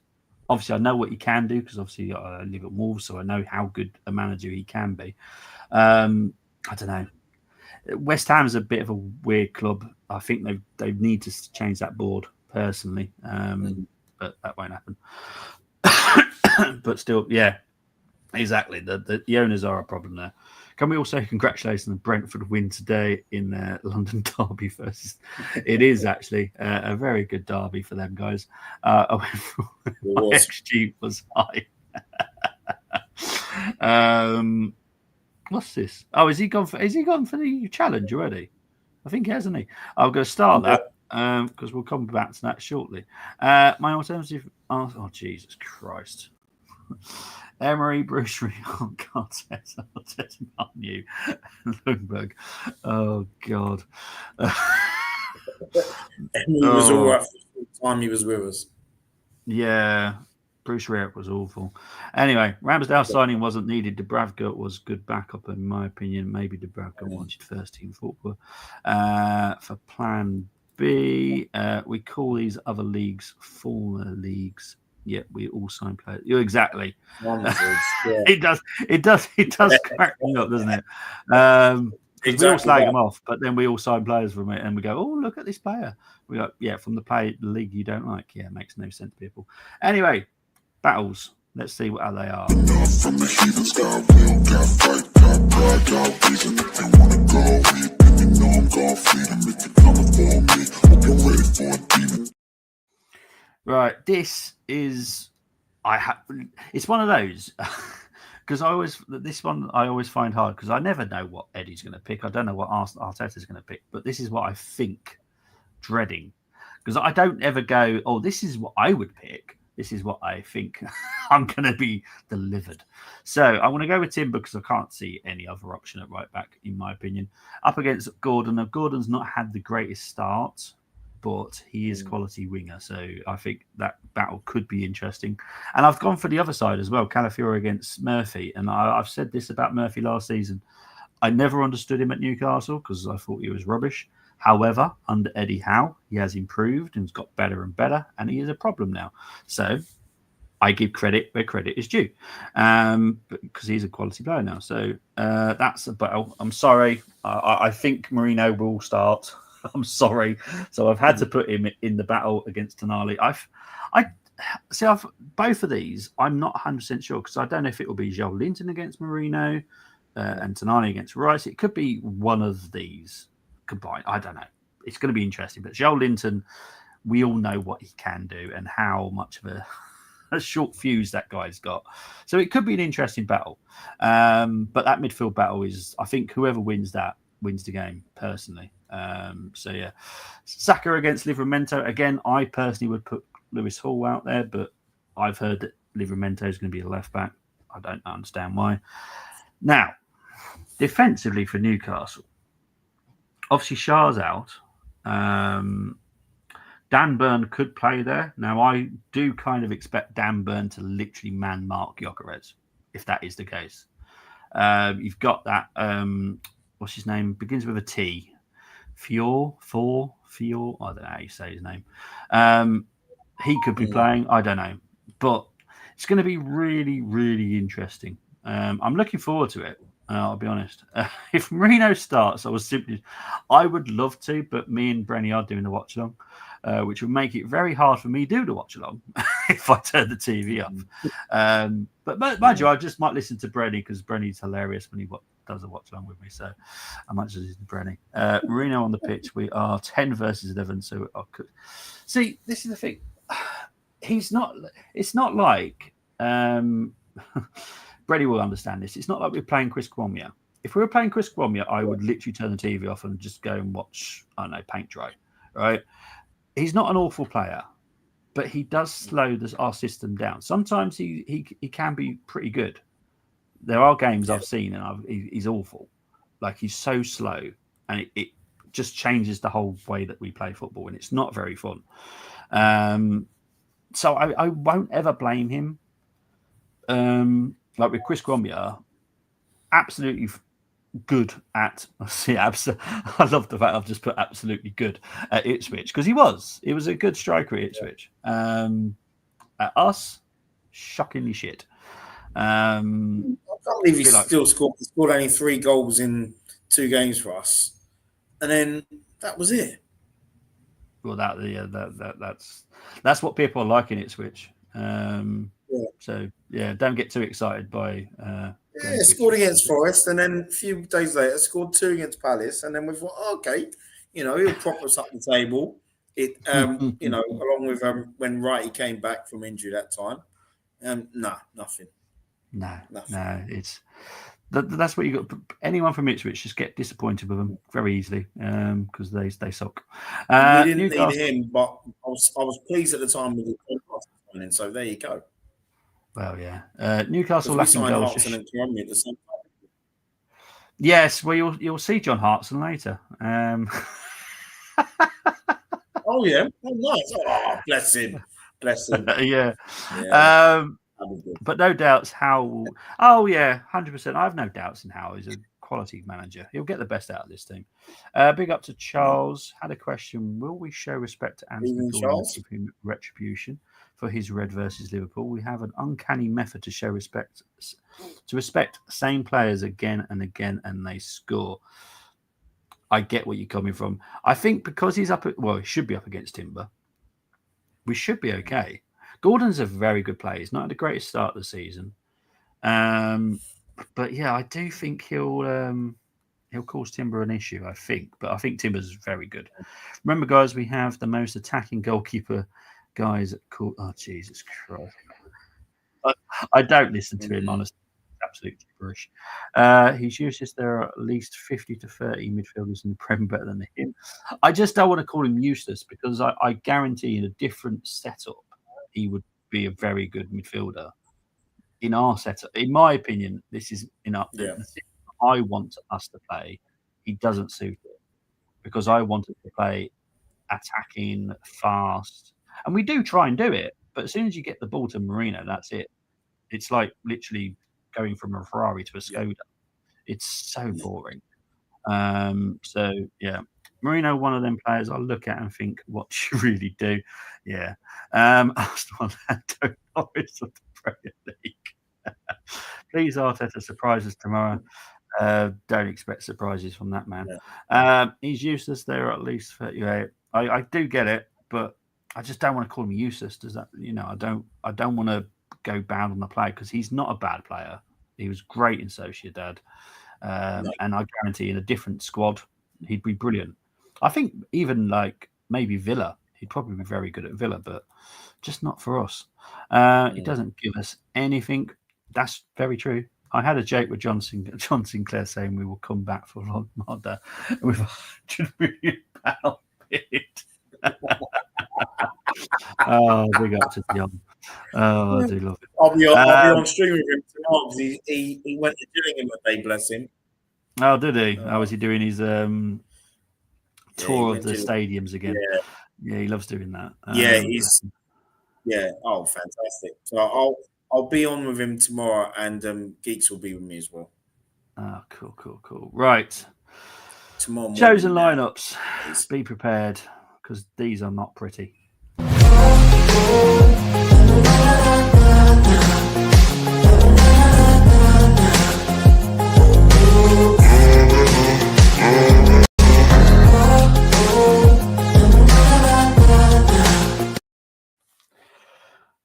Obviously, I know what he can do because obviously I live at Wolves, so I know how good a manager he can be. I don't know. West Ham is a bit of a weird club. I think they need to change that board personally, but that won't happen. But still, yeah, exactly. The owners are a problem there. Can we also congratulate on the Brentford win today in their London derby versus? It is actually a very good derby for them guys. My XG was high. What's this? Oh, is he gone for the challenge already? I think he has, hasn't he? I'm going to start that because we'll come back to that shortly. My alternative. Oh, Jesus Christ. Emery, Bruce Real, Cartes, Arteta, Lundberg. Oh, God. Emery was all right for the time he was with us. Yeah, Bruce Rarick was awful. Anyway, Ramsdale signing wasn't needed. Dubravka was good backup, in my opinion. Maybe Dubravka wanted first-team football. For Plan B, we call these other leagues former leagues. Yeah, we all sign players. You're exactly. It does crack me up, doesn't it? Exactly. We all slag them off, but then we all sign players from it, and we go, "Oh, look at this player." We go, "Yeah, from the league you don't like." Yeah, it makes no sense, people. Anyway, battles. Let's see how they are. Right, this is It's one of those because I always find hard because I never know what Eddie's going to pick. I don't know what Arteta's going to pick, but this is what I think, dreading, because I don't ever go, oh, this is what I would pick. This is what I think I'm going to be delivered. So I want to go with Timber because I can't see any other option at right back, in my opinion. Up against Gordon. Now, Gordon's not had the greatest start, but he is quality winger. So I think that battle could be interesting. And I've gone for the other side as well, Calafiore against Murphy. And I've said this about Murphy last season. I never understood him at Newcastle because I thought he was rubbish. However, under Eddie Howe, he has improved and got better and better, and he is a problem now. So I give credit where credit is due, because he's a quality player now. So that's a battle. I'm sorry. I think Marino will start. I'm sorry. So I've had to put him in the battle against Tonali. I've both of these. I'm not 100% sure because I don't know if it will be Joel Linton against Marino and Tonali against Rice. It could be one of these combined. I don't know. It's going to be interesting. But Joel Linton, we all know what he can do and how much of a short fuse that guy's got. So it could be an interesting battle. But that midfield battle is, I think, whoever wins that wins the game, personally. So yeah, Saka against Livramento. Again, I personally would put Lewis Hall out there, but I've heard that Livramento is going to be a left back. I don't understand why. Now, defensively for Newcastle, obviously Shah's out. Dan Burn could play there. Now, I do kind of expect Dan Burn to literally man mark Gyökeres, if that is the case. You've got that, what's his name? Begins with a T. Fior. I don't know how you say his name. He could be playing. I don't know. But it's going to be really, really interesting. I'm looking forward to it. I'll be honest. If Marino starts, I would love to, but me and Brenny are doing the watch along, which would make it very hard for me to do the watch along if I turn the TV off. But mind you, I just might listen to Brenny because Brenny's hilarious when he does a watch along with me. So I might just listen to Brenny. Marino on the pitch. We are 10 versus 11. So I could see. This is the thing. He's not. It's not like. Brady will understand this. It's not like we're playing Chris Kwomya. If we were playing Chris Kwomya, I would literally turn the TV off and just go and watch, I don't know, paint dry, right? He's not an awful player, but he does slow our system down. Sometimes he can be pretty good. There are games I've seen and he's awful. Like, he's so slow, and it just changes the whole way that we play football, and it's not very fun. So I won't ever blame him. Like with Chris Kwomya, absolutely good at. I love the fact I've just put absolutely good at Ipswich because he was a good striker at Ipswich. At us, shockingly shit. I can't believe he still scored only 3 goals in 2 games for us, and then that was it. Well, that's what people are like in Ipswich. So yeah, don't get too excited by. Scored against Forest, and then a few days later scored 2 against Palace, and then we thought, okay, he'll prop us up the table. Along with when Wrighty came back from injury that time. Nothing. No, it's that's what you got. Anyone from Ipswich just get disappointed with them very easily because they suck. We didn't need him, but I was pleased at the time with the so there you go. Well, yeah. Newcastle lacking goals. Hartson and Cromwell at the same time. Yes, well, you'll see John Hartson later. Oh yeah, nice. Oh, bless him. Yeah. But no doubts how. Oh yeah, 100%. I have no doubts in how he's a quality manager. He'll get the best out of this team. Big up to Charles. Had a question. Will we show respect to Anthony Gordon and give him retribution for his red versus Liverpool? We have an uncanny method to show respect, same players again and again, and they score. I get where you're coming from. I think because he's he should be up against Timber. We should be okay. Gordon's a very good player. He's not at the greatest start of the season. But yeah, I do think he'll cause Timber an issue, I think. But I think Timber's very good. Remember, guys, we have the most attacking goalkeeper guys at oh, Jesus Christ. I don't listen to him, honestly. Absolute gibberish. He's useless. There are at least 50 to 30 midfielders in the Prem better than him. I just don't want to call him useless because I guarantee in a different setup, he would be a very good midfielder. In our setup, in my opinion, this is the thing I want us to play. He doesn't suit it because I wanted to play attacking, fast, and we do try and do it. But as soon as you get the ball to Marino, that's it. It's like literally going from a Ferrari to a Skoda. It's so boring. So yeah, Marino, one of them players I look at and think, what do you really do? Yeah. Arsenal Orlando Norris of the Premier League. Please, Arteta, surprise us tomorrow. Don't expect surprises from that man. He's useless. There are at least 38. I do get it, but I just don't want to call him useless. Does that, I don't want to go bad on the play because he's not a bad player. He was great in Sociedad. And I guarantee in a different squad, he'd be brilliant. I think even like maybe Villa, he'd probably be very good at Villa, but just not for us. He doesn't give us anything. That's very true. I had a joke with John Sinclair saying we will come back for Lord Mother with £100 million bid. Oh, big up to John. Oh, I do love it. I'll be on stream with him tomorrow because he went to Gillingham a day, bless him. Oh, did he? How was he doing his tour of the stadiums again? Yeah, he loves doing that. Oh, fantastic. So I'll be on with him tomorrow, and Geeks will be with me as well. Oh, cool. Right. Tomorrow morning, chosen lineups. Be prepared because these are not pretty.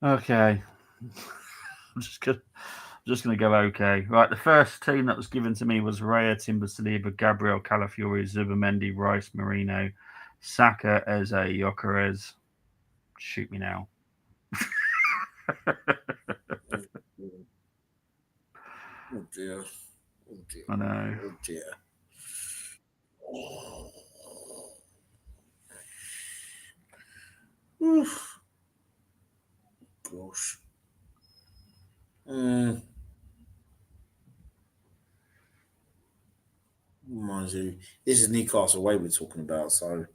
Okay. I'm just gonna go okay. Right, the first team that was given to me was Raya, Timber, Saliba, Gabriel, Calafiori, Zubamendi, Rice, Marino, Saka, Eze, Gyökeres. Shoot me now. Oh dear. I know. Oh dear. Oof. Gosh. This is Newcastle away we're talking about. So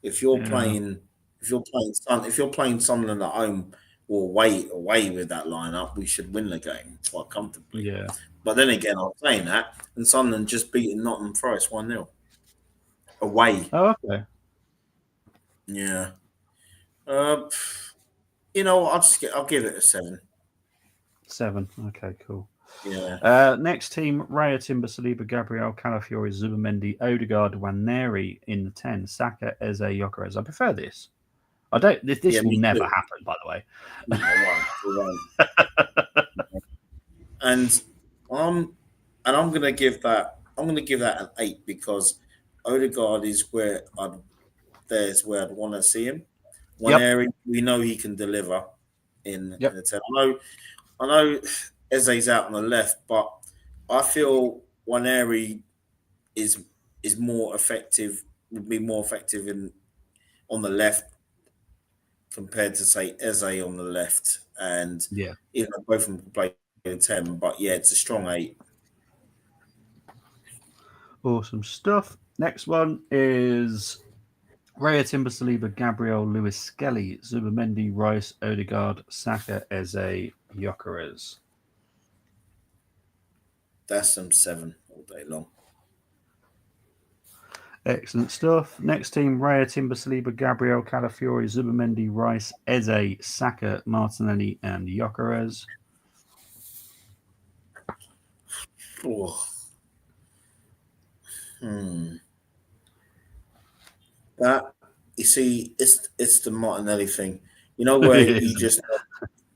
if you're playing Sunderland at home or away with that lineup, we should win the game quite comfortably. Yeah. But then again, I'm saying that, and Sunderland just beating Nottingham Forest 1-0 away. Oh, okay. Yeah. I'll give it a 7. 7. Okay, cool. Yeah. Next team: Raya, Timber, Saliba, Gabriel, Calafiori, Zubamendi, Odegaard, Waneri in the 10. Saka, Eze, Gyökeres. I prefer this. I don't. This will never happen, by the way. It won't. And I'm gonna give that an 8 because Odegaard is where I'd want to see him. Waneri, we know he can deliver in the 10. I know Eze's out on the left, but I feel Waneri is more effective, would be more effective on the left compared to say Eze on the left. And even though both of them can play in 10, but yeah, it's a strong 8. Awesome stuff. Next one is Raya, Timber, Saliba, Gabriel, Lewis, Skelly, Zubamendi, Rice, Odegaard, Saka, Eze, Gyökeres. That's some 7 all day long. Excellent stuff. Next team: Raya, Timber, Saliba, Gabriel, Calafiori, Zubamendi, Rice, Eze, Saka, Martinelli, and Gyökeres. That, you see, it's the Martinelli thing. You know where you just,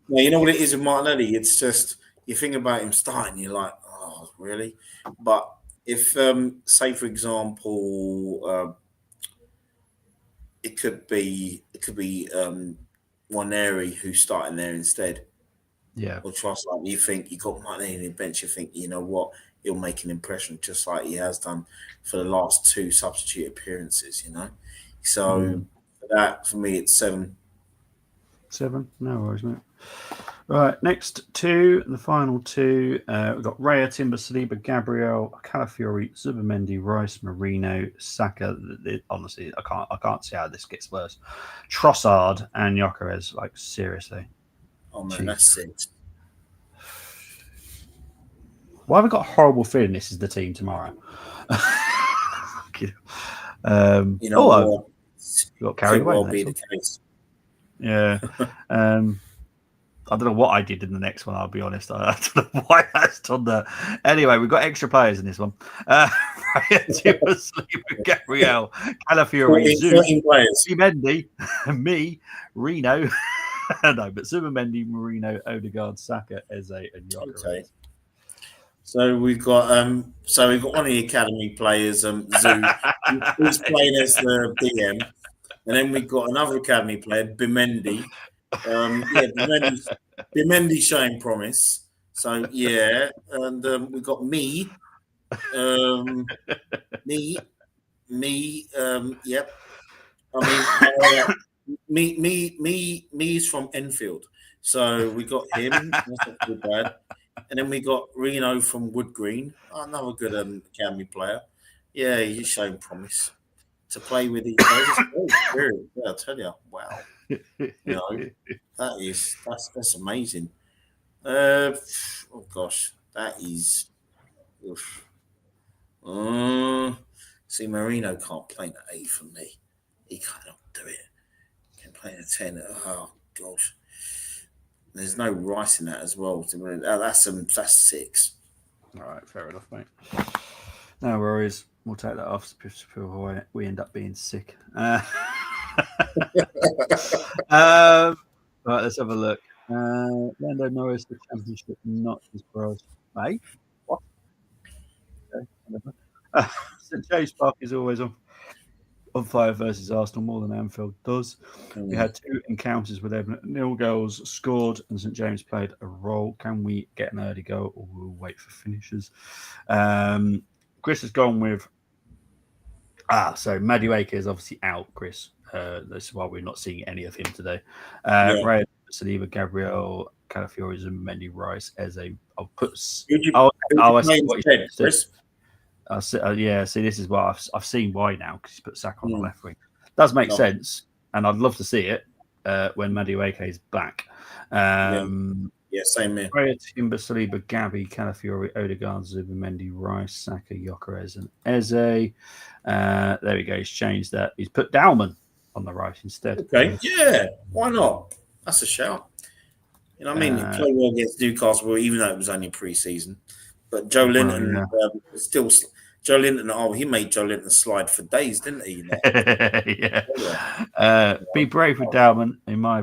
you know what it is with Martinelli. It's just you think about him starting, you're like, oh, really? But if, say, for example, it could be Waneri who's starting there instead. Yeah. or Trossard, you think you got Martinelli on the bench, you think, you know what, he'll make an impression just like he has done for the last 2 substitute appearances, you know. So for me, it's 7. 7. No worries, mate. Right, next 2, the final 2. We've got Raya, Timber, Saliba, Gabriel, Calafiori, Zubimendi, Rice, Marino, Saka. Honestly, I can't see how this gets worse. Trossard and Gyökeres, like seriously. Oh man, that's 6. Why have we got a horrible feeling this is the team tomorrow? You know what? Got carried Could away. well be the case. Yeah. I don't know what I did in the next one, I'll be honest. I don't know why that's done there. Anyway, we've got extra players in this one. Gabriel, Calafiori, 14 players. Mendy, me, Reno. No, but Zubimendi, Marino, Odegaard, Saka, Eze, and Gyökeres. Okay. So we've got one of the academy players, Zoo, who's playing as the DM, and then we've got another academy player, Bimendi. Bimendi showing promise. So yeah, and we've got me. Yep. I mean, me is from Enfield, so we got him. That's not too bad. And then we got Reno from Wood Green, another good academy player. Yeah, he's showing promise to play with each other. Yeah, I'll tell you, wow. You know, that's amazing. Oh gosh, that is. See, Marino can't play in the 8 for me. He cannot do it. Can play in a 10. Oh gosh. There's no Rice in that as well. That's 6. All right, fair enough, mate. No worries. We'll take that off before we end up being sick. Right, let's have a look. Lando Norris, the championship, not his prize. Hey, what? Okay, St James Park is always on fire versus Arsenal more than Anfield does. We had 2 encounters with Everton. 0 goals scored and St James played a role. Can we get an early goal or we'll wait for finishers? Chris has gone with so Madueke is obviously out, Chris. That's why we're not seeing any of him today. Ray, Saliba, Gabriel, Calafiori, and Mendy, Rice as a. I'll put. Chris? Yeah, see, this is why I've seen why now because he's put Saka on the left wing. Does make sense, and I'd love to see it when Madueke is back. Same here. Raya, Timber, Saliba, Gabby, Calafiori, Odegaard, Zubimendi, Rice, Saka, Gyökeres, and Eze. There we go. He's changed that. He's put Dalman on the right instead. Okay, yeah, why not? That's a shout. You know what I mean? He played well against Newcastle, even though it was only pre-season. But Joe Linton still. Joe Linton, he made Joe Linton slide for days, didn't he? Be brave with Dalman. In my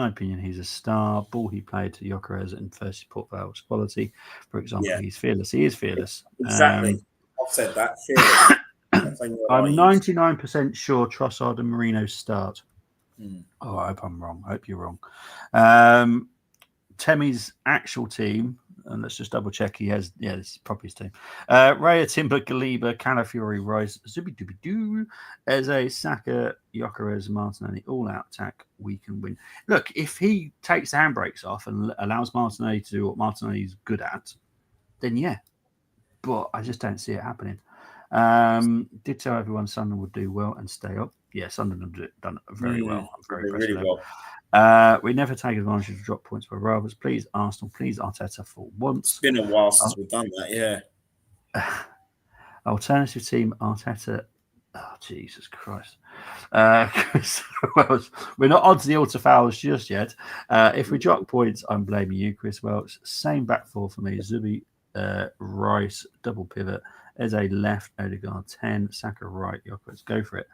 opinion, he's a star. Ball he played to Gyökeres and first support Valve's quality. For example, he's fearless. He is fearless. Exactly. I've said that. Fearless. I'm 99% sure Trossard and Marino start. Oh, I hope I'm wrong. I hope you're wrong. Temi's actual team, and let's just double check. He has, this is probably his team. Raya, Timber, Galiba, Calafiori, Rice, Zubi-Dubi-Doo, Eze, Saka, Gyökeres, Martinelli, all out attack. We can win. Look, if he takes the handbrakes off and allows Martinelli to do what Martinelli's good at, then yeah. But I just don't see it happening. Did tell everyone Sunderland would do well and stay up. Yeah, Sunderland have done very well. I'm very impressed with them. We never take advantage of drop points by rivals. Please, Arsenal. Please, Arteta for once. It's been a while since we've done that, yeah. Alternative team, Arteta. Oh, Jesus Christ. We're not on to the altar fouls just yet. If we drop points, I'm blaming you, Chris Welch. Same back four for me. Zubi, Rice, double pivot. Eze left, Odegaard 10, Saka right, Gyökeres. Go for it.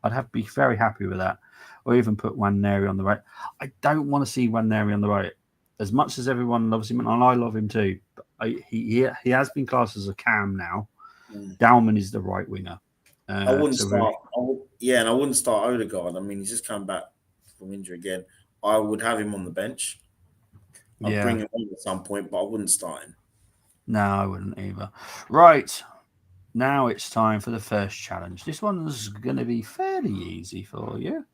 I'd be very happy with that. Or even put Nwaneri on the right. I don't want to see Nwaneri on the right. As much as everyone loves him, and I love him too, but he has been classed as a cam now. Dalman is the right winger. I wouldn't start. And I wouldn't start Odegaard. I mean, he's just come back from injury again. I would have him on the bench. I'd bring him on at some point, but I wouldn't start him. No, I wouldn't either. Right. Now it's time for the first challenge. This one's going to be fairly easy for you,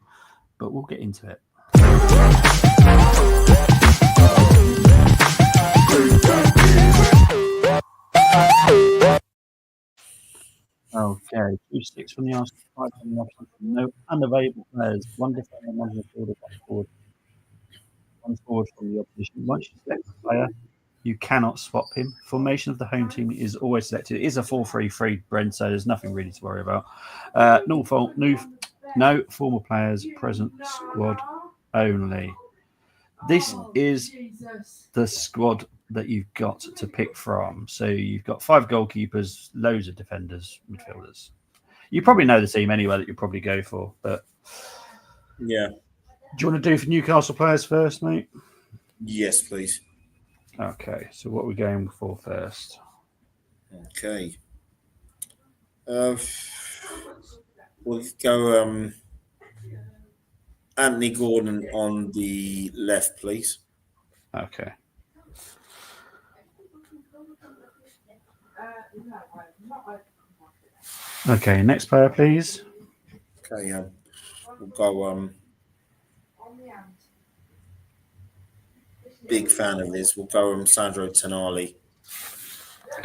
but we'll get into it. Okay, 2 sticks from the Arsenal, 5 from the Arsenal, no unavailable players, 1 defender, 1 midfielder, 1 forward from the opposition. Once you select a player, you cannot swap him. Formation of the home team is always selected. It is a 4-3-3, Brent, so there's nothing really to worry about. No former players, present squad only. This is the squad that you've got to pick from. So you've got 5 goalkeepers, loads of defenders, midfielders. You probably know the team anyway that you'll probably go for. But yeah, do you want to do for Newcastle players first, mate? Yes, please. Okay, so what are we going for first? Okay. We'll go Anthony Gordon on the left, please. Okay. Okay, next player, please. Okay, we'll go big fan of his. We'll go Sandro Tonali.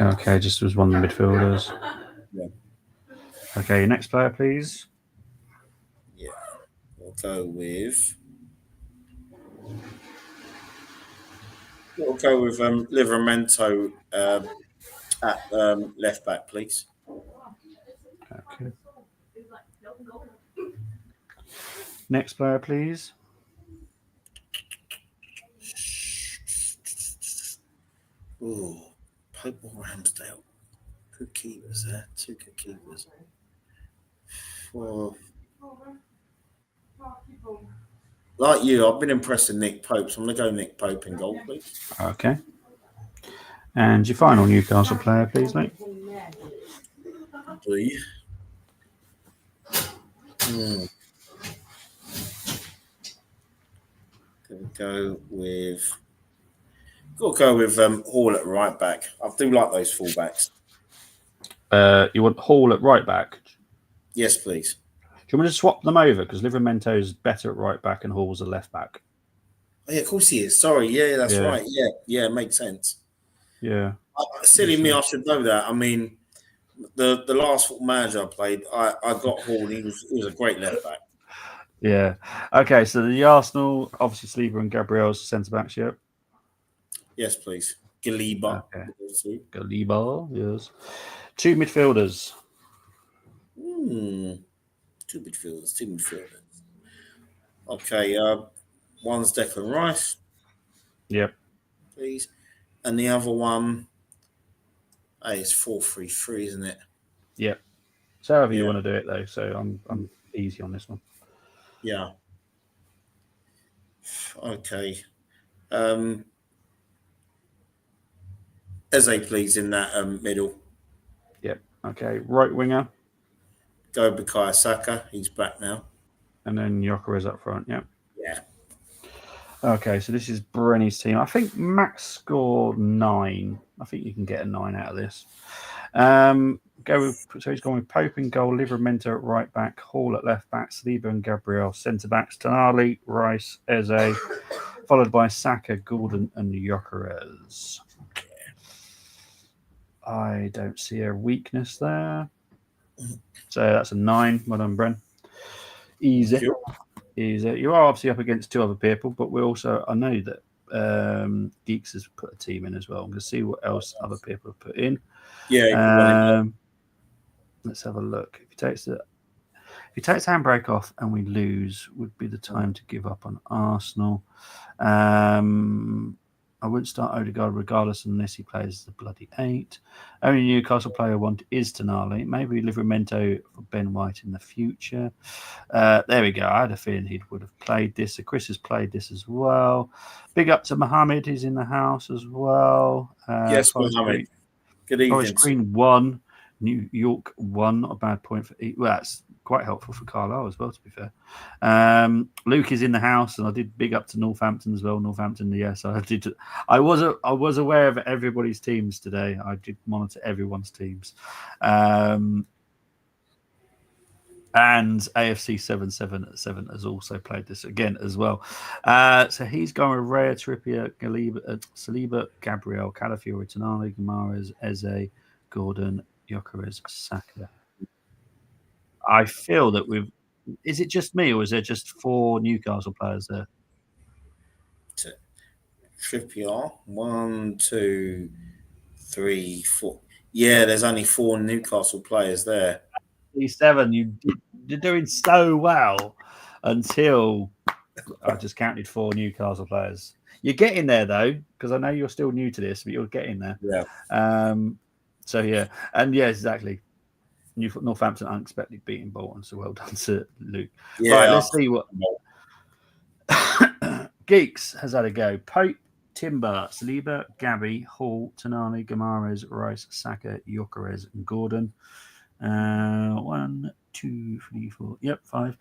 Okay, just was one of the midfielders. Yeah. Okay, next player, please. Yeah, we'll go with. We'll go with Livramento at left back, please. Okay. Next player, please. Ooh, Pope or Ramsdale. Good keepers there. 2 good keepers. Well, like you, I've been impressed with Nick Pope, so I'm going to go Nick Pope in goal, please. Okay. And your final Newcastle player, please, mate. Please. Gonna go with Hall at right back. I do like those fullbacks. You want Hall at right back? Yes, please. Do you want me to swap them over? Because Livramento's better at right back and Hall's a left back. Oh, yeah, of course he is. Sorry. Yeah, that's right. Yeah, makes sense. Yeah. Silly me, I should know that. I mean, the last Football Manager I played, I got Hall. He was a great left back. Yeah. Okay, so the Arsenal, obviously Sleeper and Gabriel's centre backs, yeah? Yes, please. Galiba. Okay. Galiba, yes. 2 midfielders. 2 midfielders. Okay, one's Declan Rice. Yep. Please. And the other one, it's 4-3-3, isn't it? Yep. So however you want to do it, though. So I'm easy on this one. Yeah. Okay. Eze, please, in that middle. Yep. Okay. Right winger. Go Bukayo Saka. He's back now. And then Gyökeres up front. Yep. Yeah. Okay. So this is Brenny's team. I think Max scored 9. I think you can get a 9 out of this. So he's going with Pope in goal, Livramento at right back, Hall at left back, Saliba and Gabriel centre backs, Tonali, Rice, Eze, followed by Saka, Gordon, and Gyökeres. I don't see a weakness there. So that's a 9. Well done, Bren. Easy. You are obviously up against 2 other people, but I know that Geeks has put a team in as well. I'm going to see what else other people have put in. Yeah. Let's have a look. If he takes handbrake off and we lose, would be the time to give up on Arsenal. I wouldn't start Odegaard regardless unless he plays the bloody 8. Only Newcastle player I want is Tonali. Maybe Livramento for Ben White in the future. There we go. I had a feeling he would have played this. So Chris has played this as well. Big up to Mohammed. He's in the house as well. Yes, Mohammed. Good evening. Forest Green 1. New York 1. Not a bad point for well, that's quite helpful for Carlisle as well, to be fair. Luke is in the house, and I did big up to Northampton as well. Northampton, yes, I did. I was aware of everybody's teams today. I did monitor everyone's teams. And AFC 777 has also played this again as well. So he's going with Raya, Trippier, Saliba, Gabriel, Calafiori, Tonali, Guimaraes, Eze, Gordon, Gyökeres, Saka. I feel that is it just me, or is there just 4 Newcastle players there? Trippier, 1, 2, 3, 4. Yeah, there's only 4 Newcastle players there. 7, you're doing so well until I just counted 4 Newcastle players. You're getting there though, because I know you're still new to this, but you're getting there. Yeah. So yeah, and yeah, exactly. Northampton unexpectedly beating Bolton, so well done to Luke. Yeah, right, let's see what Geeks has had a go. Pope, Timber, Saliba, Gabby, Hall, Tonali, Guimaraes, Rice, Saka, Gyökeres, and Gordon. 1, 2, 3, 4. Yep, 5.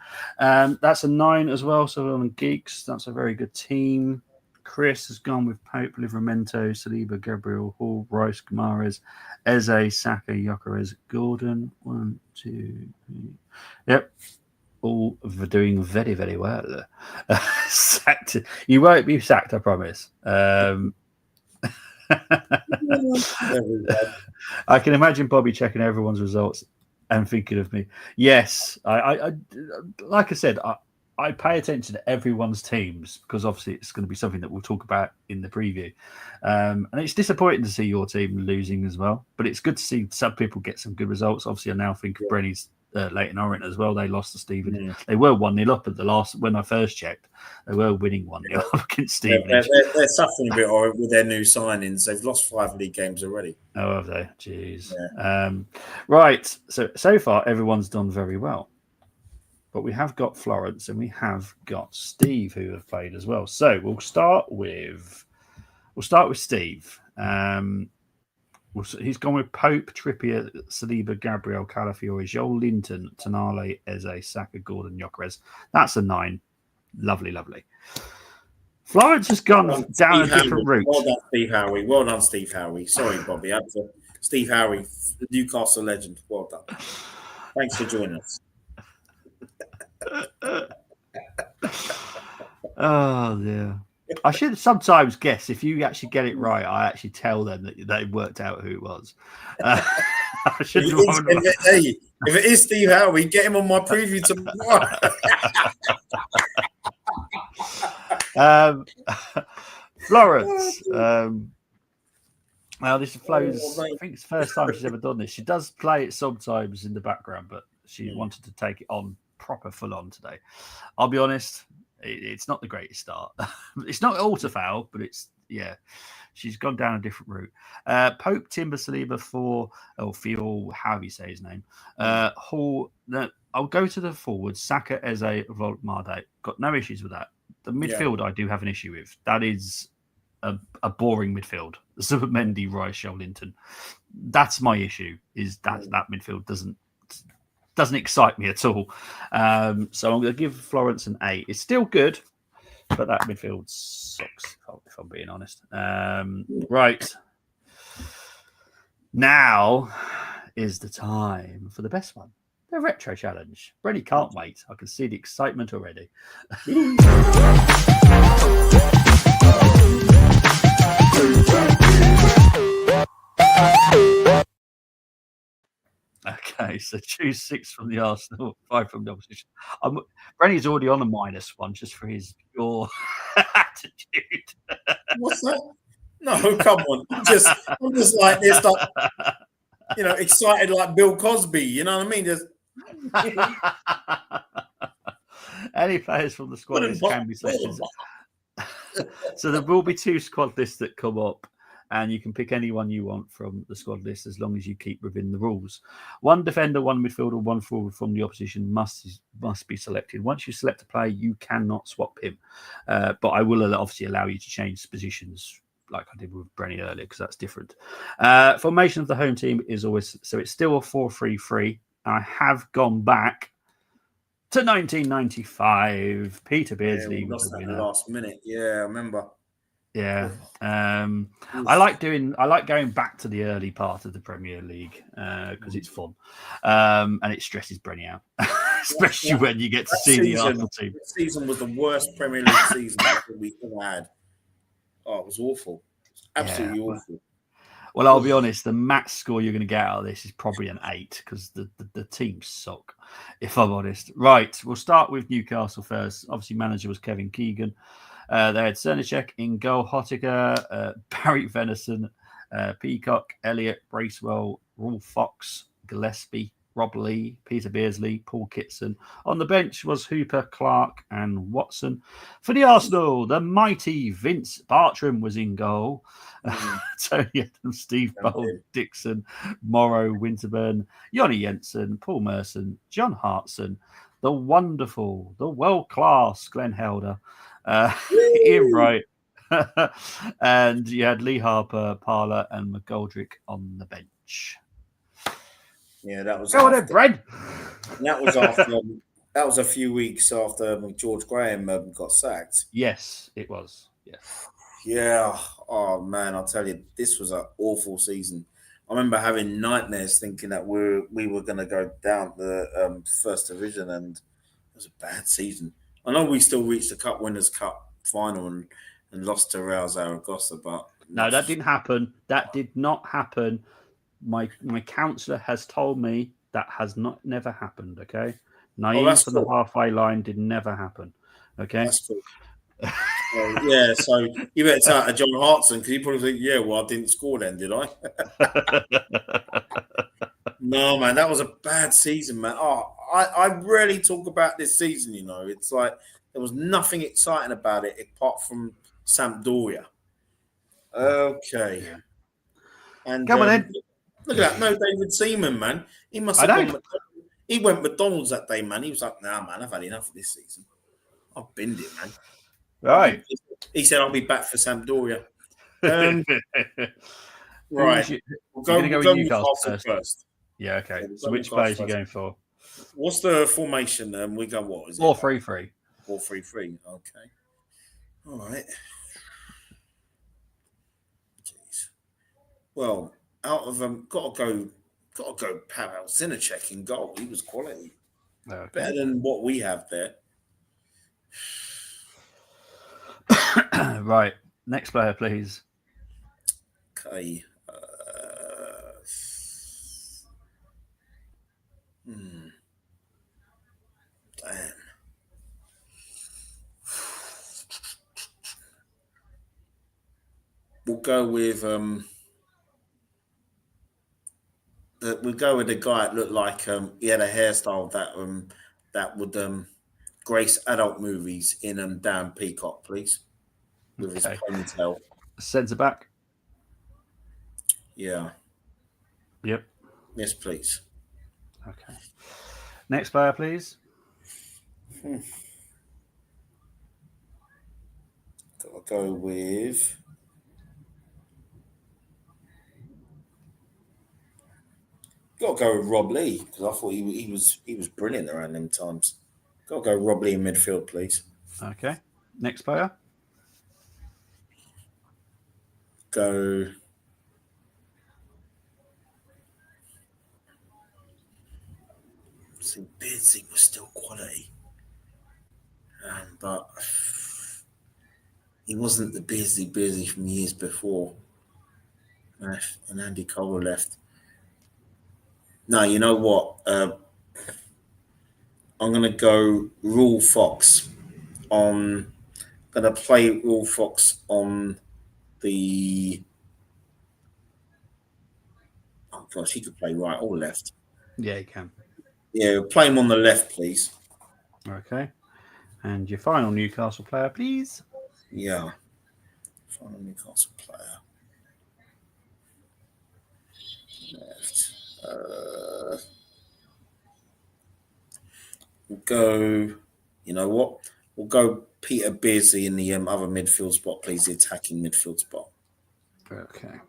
That's a 9 as well. So on Geeks, that's a very good team. Chris has gone with Pope, Livramento, Saliba, Gabriel, Hall, Rice, Guimaraes, Eze, Saka, Gyökeres, Gordon. 1, 2, 3. Yep. All doing very, very well. Sacked. You won't be sacked, I promise. I can imagine Bobby checking everyone's results and thinking of me. Yes, I like I said, I pay attention to everyone's teams because obviously it's going to be something that we'll talk about in the preview. And it's disappointing to see your team losing as well, but it's good to see some people get some good results. Obviously, I now think of Brenny's Leighton Orient as well. They lost to Stephen. Mm. They were 1-0 up at the last. When I first checked, they were winning 1-0 against Stephen. They're suffering a bit with their new signings. They've lost 5 league games already. Oh, have they? Jeez. Yeah. Right. So far, everyone's done very well, but we have got Florence and we have got Steve who have played as well. So we'll start with Steve. He's gone with Pope, Trippier, Saliba, Gabriel, Calafiori, Joel Linton, Tonali, Eze, Saka, Gordon, Gyökeres. That's a 9. Lovely, lovely. Florence has gone down a different route. Well done, Steve Howie. Well done, Steve Howie. Sorry, Bobby. Steve Howie, the Newcastle legend. Well done. Thanks for joining us. Oh, yeah. I should sometimes guess if you actually get it right. I actually tell them that they worked out who it was. If it is Steve Howie, get him on my preview tomorrow. Florence. Well, this is Flo's. I think it's the first time she's ever done this. She does play it sometimes in the background, but she wanted to take it on proper full on today. I'll be honest. It's not the greatest start. It's not auto foul, but she's gone down a different route. Pope, Timber, Saliba for Phil, however you say his name. Hall. I'll go to the forwards. Saka, Eze, Volkmade. Got no issues with that. The midfield I do have an issue with. That is a boring midfield. Zubimendi, Rice, Joel Linton. That's my issue. Is that midfield doesn't excite me at all. So I'm going to give Florence an 8. It's still good, but that midfield sucks, if I'm being honest. Right. Now is the time for the best one, the retro challenge. Brenny can't wait. I can see the excitement already. Okay, so choose 6 from the Arsenal, 5 from the opposition. Brenny's already on a -1 just for his pure attitude. What's that? No, come on. I'm just like this, like, excited like Bill Cosby. You know what I mean? Just any players from the squad list can be selected. So there will be 2 squad lists that come up. And you can pick anyone you want from the squad list as long as you keep within the rules. 1 defender, 1 midfielder, 1 forward from the opposition must be selected. Once you select a player, you cannot swap him. But I will obviously allow you to change positions like I did with Brenny earlier because that's different. Formation of the home team is always... So it's still a 4-3-3. I have gone back to 1995. Peter Yeah, Beardsley we was the lost that at the winner. last minute. Yeah, I remember. Yeah. Oof. I like going back to the early part of the Premier League because it's fun. And it stresses Brenny out, especially when you get to see the Arsenal team. That season was the worst Premier League season I think we ever had. Oh, it was awful. It was absolutely awful. Well, I'll be honest, the max score you're going to get out of this is probably an 8 because the teams suck, if I'm honest. Right, we'll start with Newcastle first. Obviously, manager was Kevin Keegan. They had Cernacek in goal, Hottiger, Barry Venison, Peacock, Elliott, Bracewell, Rolf Fox, Gillespie, Rob Lee, Peter Beardsley, Paul Kitson. On the bench was Hooper, Clark, and Watson. For the Arsenal, the mighty Vince Bartram was in goal. Tony Adams, Steve Bold, Dixon, Morrow, Winterburn, Jonny Jensen, Paul Merson, John Hartson, the wonderful, the world-class Glenn Helder, Ian Wright, and you had Lee Harper, Parler, and McGoldrick on the bench. Yeah, that was go on, Brad. That was after. That was a few weeks after George Graham got sacked. Yes, it was. Yes. Yeah. Oh man, I'll tell you, this was an awful season. I remember having nightmares thinking that we were going to go down the first division, and it was a bad season. I know we still reached the Cup Winners' Cup final and lost to Real Zaragoza, but no, that didn't happen. That did not happen. My counsellor has told me that has never happened. Okay, naive from the halfway line did never happen. Okay, that's cool. Yeah, so you better tell to John Hartson because you probably think, yeah, well, I didn't score then, did I? No, man, that was a bad season, man. Oh, I rarely talk about this season. You know, it's like there was nothing exciting about it apart from Sampdoria. Okay, yeah. And come on then. Look at that. No, David Seaman, man. He must have gone. He went McDonald's that day, man. He was like, "Nah, man, I've had enough of this season. I've binned it, man." Right. He said, "I'll be back for Sampdoria." Right. We'll go with Newcastle first. Yeah. Okay. So which players are you going for? What's the formation? We go what is it? 4-3-3. 4-3-3. Okay. All right. Jeez. Well, out of them, got to go. Pavel Zinacek in goal. He was quality. Okay. Better than what we have there. Right. Next player, please. Okay. Damn. We'll go with the guy that looked like he had a hairstyle that would grace adult movies in Dan Peacock, please, with his ponytail. Centre back. Yeah. Yep. Yes, please. Okay. Next player, please. I'll go with. Got to go with Rob Lee because I thought he was brilliant around them times. Got to go Rob Lee in midfield, please. Okay. Next player. Go. See, Beardsley was still quality, but he wasn't the Beardsley from years before. And Andy Cole left. No, you know what? I'm going to go Rule Fox on. Going to play Rule Fox on the. Oh gosh, he could play right or left. Yeah, he can. Yeah, play him on the left, please. Okay. And your final Newcastle player, please. Yeah. Final Newcastle player. Left. We'll go. You know what? We'll go Peter Beardsley in the other midfield spot, please. The attacking midfield spot. Okay.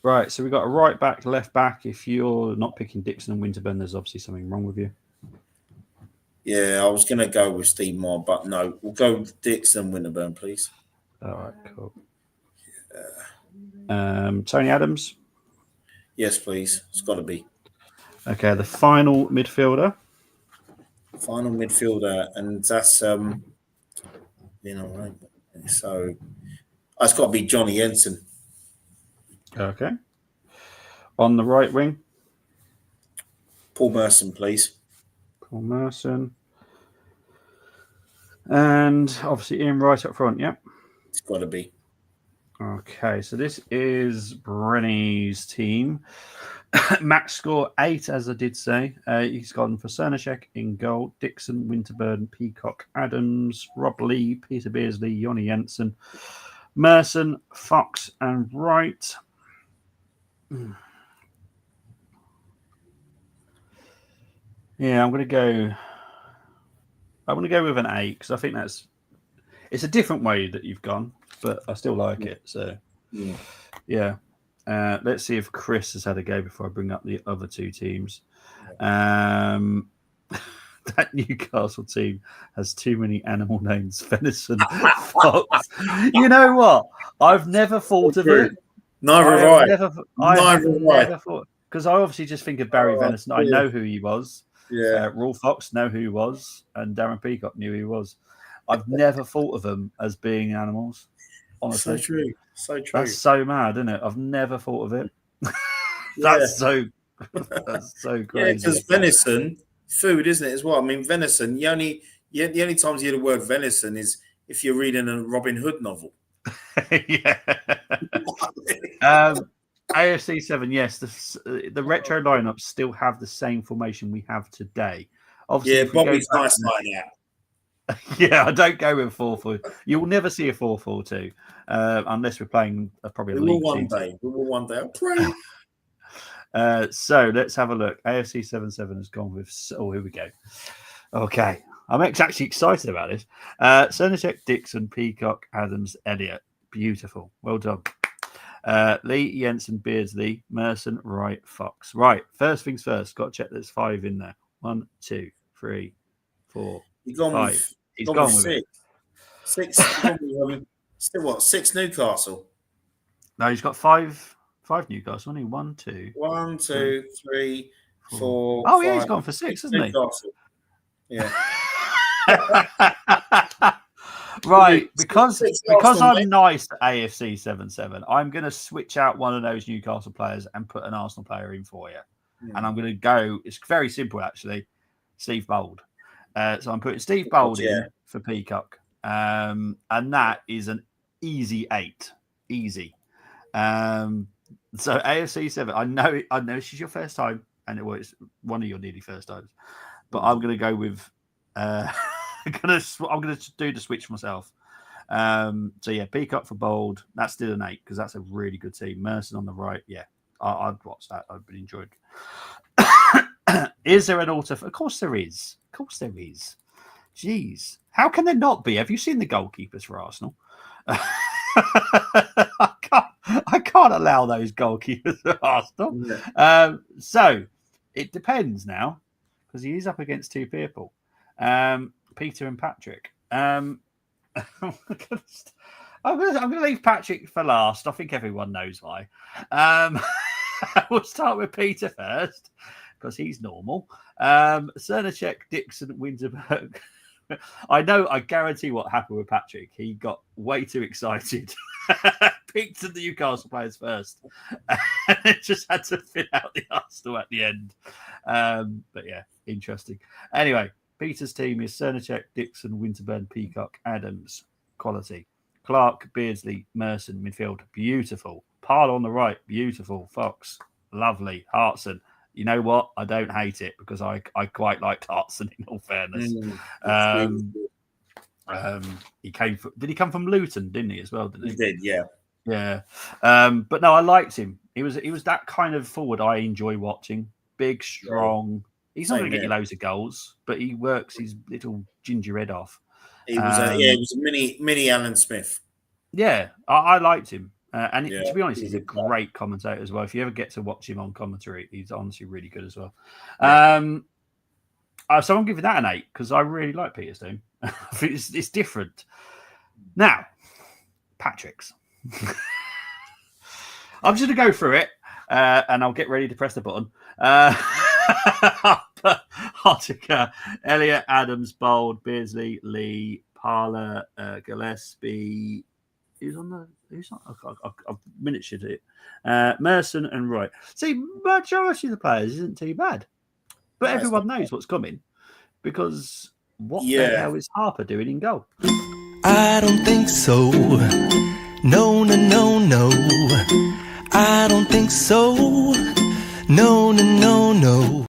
Right. So we've got a right back, left back. If you're not picking Dixon and Winterburn, there's obviously something wrong with you. Yeah, I was going to go with Steve Moore, but no, we'll go with Dixon Winterburn, please. All right, cool. Tony Adams. Yes, please. It's got to be. Okay, the final midfielder. Final midfielder, and that's right. So it's got to be Johnny Jensen. Okay. On the right wing, Paul Merson, please. Paul Merson. And obviously Ian Wright up front, yeah? It's got to be. Okay, so this is Brenny's team. Max score 8, as I did say. He's gone for Cernacek in goal, Dixon, Winterburn, Peacock, Adams, Rob Lee, Peter Beardsley, Jonny Jensen, Merson, Fox, and Wright. Yeah, I'm going to go with an 8 because I think it's a different way that you've gone, but I still like it. So, yeah. Let's see if Chris has had a go before I bring up the other two teams. That Newcastle team has too many animal names. Venison, fox. You know what? I've never thought of it. Neither have I. I have never thought, because I obviously just think of Barry Venison. I know who he was. Yeah. Raw Fox know who he was, and Darren Peacock knew who he was. I've never thought of them as being animals. Honestly, so true. That's so mad, isn't it? I've never thought of it. That's so crazy. Yeah, because venison, food, isn't it, as well? I mean, venison, the only times you hear the word venison is if you're reading a Robin Hood novel. Yeah. AFC 7, yes. The retro lineups still have the same formation we have today. Obviously, Bobby's nice like that. Yeah, I don't go with 4-4. You'll never see a 4-4-2 unless we're playing probably a league team. We will one day. I pray. So let's have a look. AFC 7-7 has gone with. Oh, here we go. Okay, I'm actually excited about this. Cernacek, Dixon, Peacock, Adams, Elliott. Beautiful. Well done. Lee, Jensen, Beardsley, Merson, Wright, Fox. Right. First things first. Got to check there's 5 in there. 1, 2, 3, 4. He's gone 5. He's gone with 6. 6. Still what? 6 Newcastle. No, he's got 5 Newcastle. Only 1, 2. 1, 2, 3, 4. Oh, yeah, he's gone for 6, hasn't Newcastle. Yeah. Right, because I'm nice to AFC 7-7, I'm going to switch out one of those Newcastle players and put an Arsenal player in for you. And I'm going to go, it's very simple actually, Steve Bold. So I'm putting Steve Bold in for Peacock. And that is an easy 8. Easy. So AFC 7, I know this is your first time, and it's one of your nearly first times. But I'm going to go with... I'm gonna do the switch myself. So yeah, Peacock for Bold. That's still an 8 because that's a really good team. Merson on the right. Yeah, I'd watch that. I'd be enjoyed. Is there an alter? Of course there is. Of course there is. Jeez, how can there not be? Have you seen the goalkeepers for Arsenal? I can't allow those goalkeepers for Arsenal. Yeah. So it depends now because he is up against 2 people. Peter and Patrick. I'm gonna leave Patrick for last. I think everyone knows why. We'll start with Peter first because he's normal. Cernacek, Dixon, Winterburn. I guarantee what happened with Patrick. He got way too excited. Picked the Newcastle players first. And just had to fill out the Arsenal at the end. But yeah, interesting. Anyway, Peter's team is Cernacek, Dixon, Winterburn, Peacock, Adams. Quality. Clark, Beardsley, Merson, midfield. Beautiful. Parle on the right. Beautiful. Fox. Lovely. Hartson. You know what? I don't hate it because I quite liked Hartson in all fairness. Did he come from Luton, didn't he, as well? Didn't he? He did, yeah. Yeah. But no, I liked him. He was that kind of forward I enjoy watching. Big, strong. He's not going to get you loads of goals, but he works his little ginger head off. He was a mini Alan Smith. Yeah, I liked him. To be honest, he's a great commentator as well. If you ever get to watch him on commentary, he's honestly really good as well. Yeah. So I'm giving that an 8 because I really like Peter's team. I think it's different. Now, Patrick's. I'm just going to go through it and I'll get ready to press the button. Hotika, Elliott, Adams, Bold, Beardsley, Lee, Parler, Gillespie. Who's on? I've miniatured it. Merson and Roy. See, majority of the players isn't too bad. But everyone knows what's coming because what the hell is Harper doing in goal? I don't think so. No, no, no, no. I don't think so. No, no, no, no.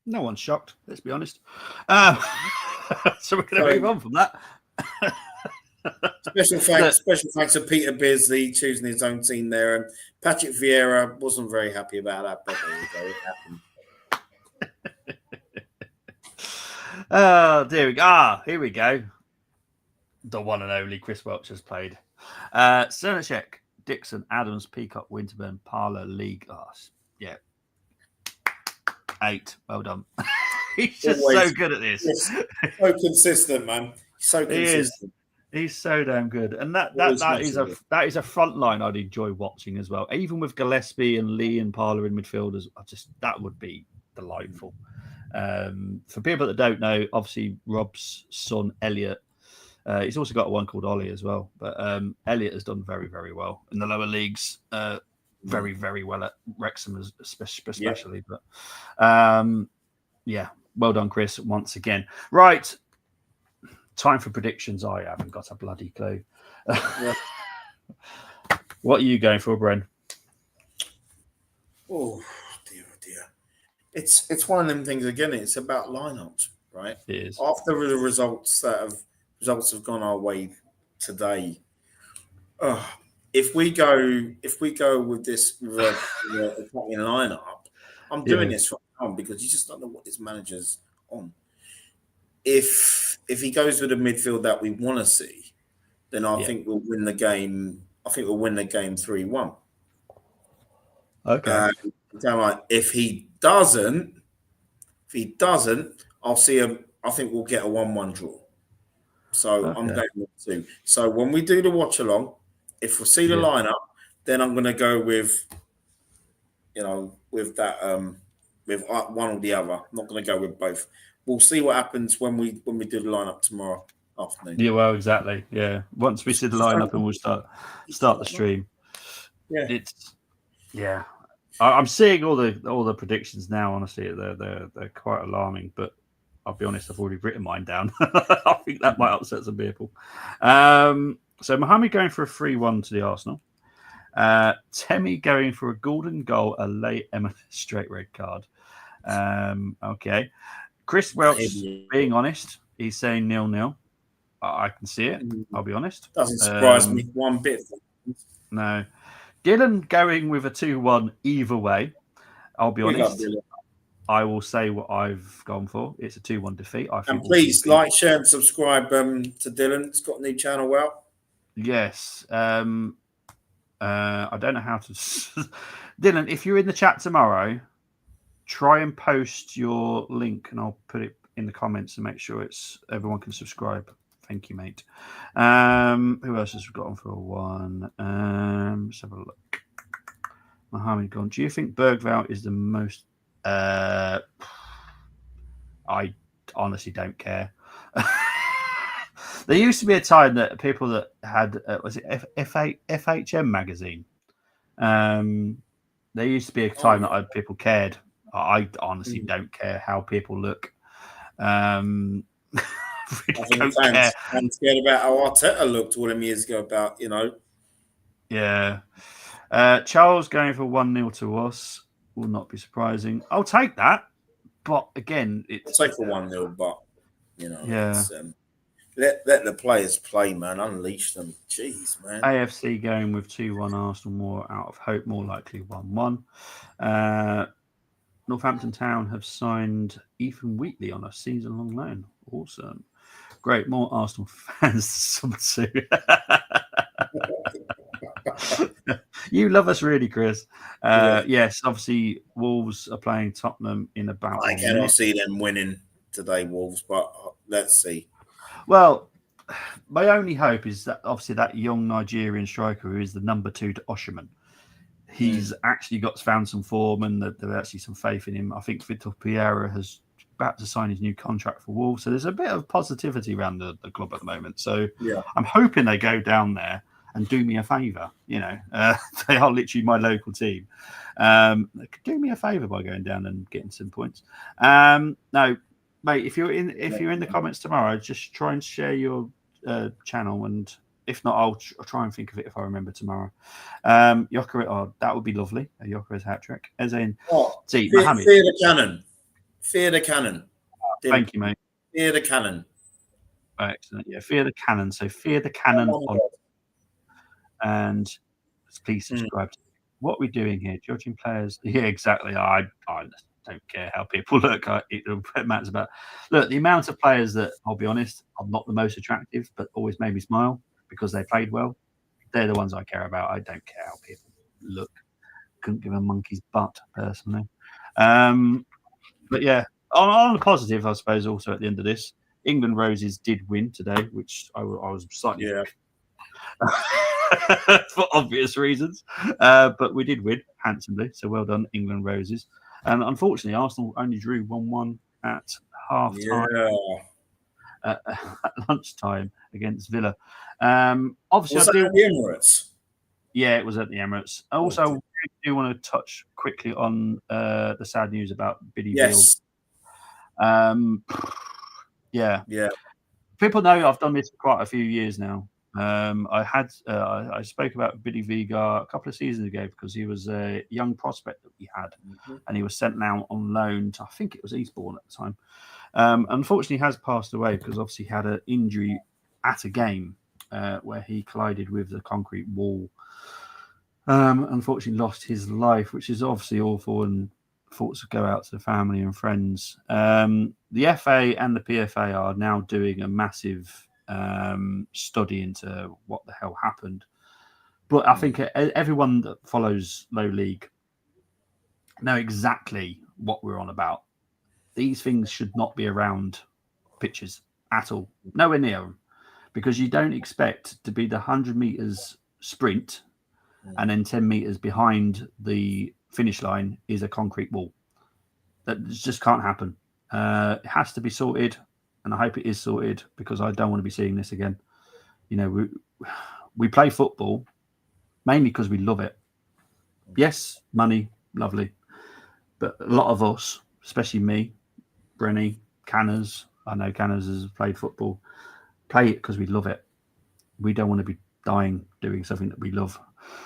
No one's shocked, let's be honest. So we're going to move on from that. Special thanks to Peter Beardsley choosing his own team there. And Patrick Vieira wasn't very happy about that, but there you go, it happened. Oh, there we go. Here we go. The one and only Chris Welch has played. Cernacek, Dixon, Adams, Peacock, Winterburn, Parler, League. Oh, yeah. 8. Well done. He's just so good at this. So consistent, man. So consistent. He's so damn good. And that is a front line I'd enjoy watching as well. Even with Gillespie and Lee and Parler in midfielders, that would be delightful. For people that don't know, obviously Rob's son Elliot, he's also got one called Ollie as well. But Elliot has done very, very well in the lower leagues. Very, very well at Wrexham, especially. But well done, Chris, once again. Right, time for predictions. I haven't got a bloody clue. What are you going for, Bren? Oh dear. It's one of them things again. It's about lineups, right? It is. After the results have gone our way today. If we go with this attacking lineup, I'm doing this right now because you just don't know what this manager's on. If he goes with a midfield that we want to see, then I think we'll win the game. I think we'll win the game 3-1. Okay. If he doesn't, I'll see him. I think we'll get a 1-1 draw. So I'm going with 2. So when we do the watch along, if we see the lineup, then I'm going to go with, with that, with one or the other. I'm not going to go with both. We'll see what happens when we do the lineup tomorrow afternoon. Yeah, well, exactly. Yeah, once we see the lineup and we'll start the stream. Yeah, I'm seeing all the predictions now. Honestly, they're quite alarming. But I'll be honest, I've already written mine down. I think that might upset some people. So Mohamed going for a 3-1 to the Arsenal. Temi going for a golden goal, a late MLS straight red card. Okay. Chris Welch, being honest, he's saying 0-0. I can see it. I'll be honest. Doesn't surprise me one bit. No. Dylan going with a 2-1 either way. I'll be honest. I will say what I've gone for. It's a 2-1 defeat. And please like, share, and subscribe to Dylan. It's got a new channel out. Yes. I don't know how to. Dylan, if you're in the chat tomorrow, try and post your link, and I'll put it in the comments and make sure everyone can subscribe. Thank you, mate. Who else has got on for a 1? Let's have a look. Mohamed gone. Do you think Bergvall is the most? I honestly don't care. There used to be a time that people that had was it FHM magazine. There used to be a time that people cared. I honestly don't care how people look. Really I think fans cared about how Arteta looked all them years ago. Yeah. Charles going for 1-0 to us will not be surprising. I'll take that, but again, I'll take for 1-0, but let the players play, man. Unleash them. Jeez, man. AFC going with 2-1 Arsenal, more out of hope, more likely 1-1. Northampton Town have signed Ethan Wheatley on a season-long loan. Awesome. Great. More Arsenal fans to sub to. You love us really, Chris. Yes, obviously, Wolves are playing Tottenham in about. I cannot see them winning. today, Wolves, but let's see. Well, my only hope is that obviously that young Nigerian striker who is the number 2 to Osherman, he's actually found some form and that there's actually some faith in him. I think Vitor Pereira has about to sign his new contract for Wolves, so there's a bit of positivity around the club at the moment. So Yeah. I'm hoping they go down there and do me a favour. You know, they are literally my local team. They could do me a favour by going down and getting some points. No, mate, if you're in the comments tomorrow, just try and share your channel, and if not, I'll try and think of it if I remember tomorrow. Gyökeres, that would be lovely. A Gyökeres hat trick. As in, see, Mohammed. Fear the cannon. Fear the cannon. Thank you, mate. Fear the cannon. Excellent. Yeah, fear the cannon. So fear the cannon and please subscribe. What are we doing here? Judging players? Yeah, exactly. I don't care how people look. It matters about. Look, the amount of players that, I'll be honest, are not the most attractive, but always made me smile because they played well. They're the ones I care about. I don't care how people look. Couldn't give a monkey's butt, personally. But yeah, on the positive, I suppose, also at the end of this, England Roses did win today, which I was slightly... Yeah. for obvious reasons. But we did win handsomely, so well done, England Roses. And unfortunately, Arsenal only drew 1-1 at half-time. At lunchtime against Villa. Obviously, was that at the Emirates? Yeah, it was at the Emirates. Also, I do want to touch quickly on the sad news about Billy Yes. Yeah. People know I've done this for quite a few years now. I spoke about Billy Vigar a couple of seasons ago because he was a young prospect that we had, and he was sent out on loan to, I think it was Eastbourne at the time. Unfortunately, he has passed away because obviously he had an injury at a game where he collided with the concrete wall. Unfortunately, lost his life, which is obviously awful, and thoughts go out to the family and friends. The FA and the PFA are now doing a massive study into what the hell happened. But I think everyone that follows low league know exactly what we're on about. These things should not be around pitches at all, nowhere near them, because you don't expect to be the 100 meters sprint and then 10 meters behind the finish line is a concrete wall. That just can't happen. It has to be sorted, and I hope it is sorted because I don't want to be seeing this again. You know, we play football mainly because we love it. Yes, money, lovely, but a lot of us, especially me, Brenny, Canners, I know Canners has played football, play it because we love it. We don't want to be dying doing something that we love.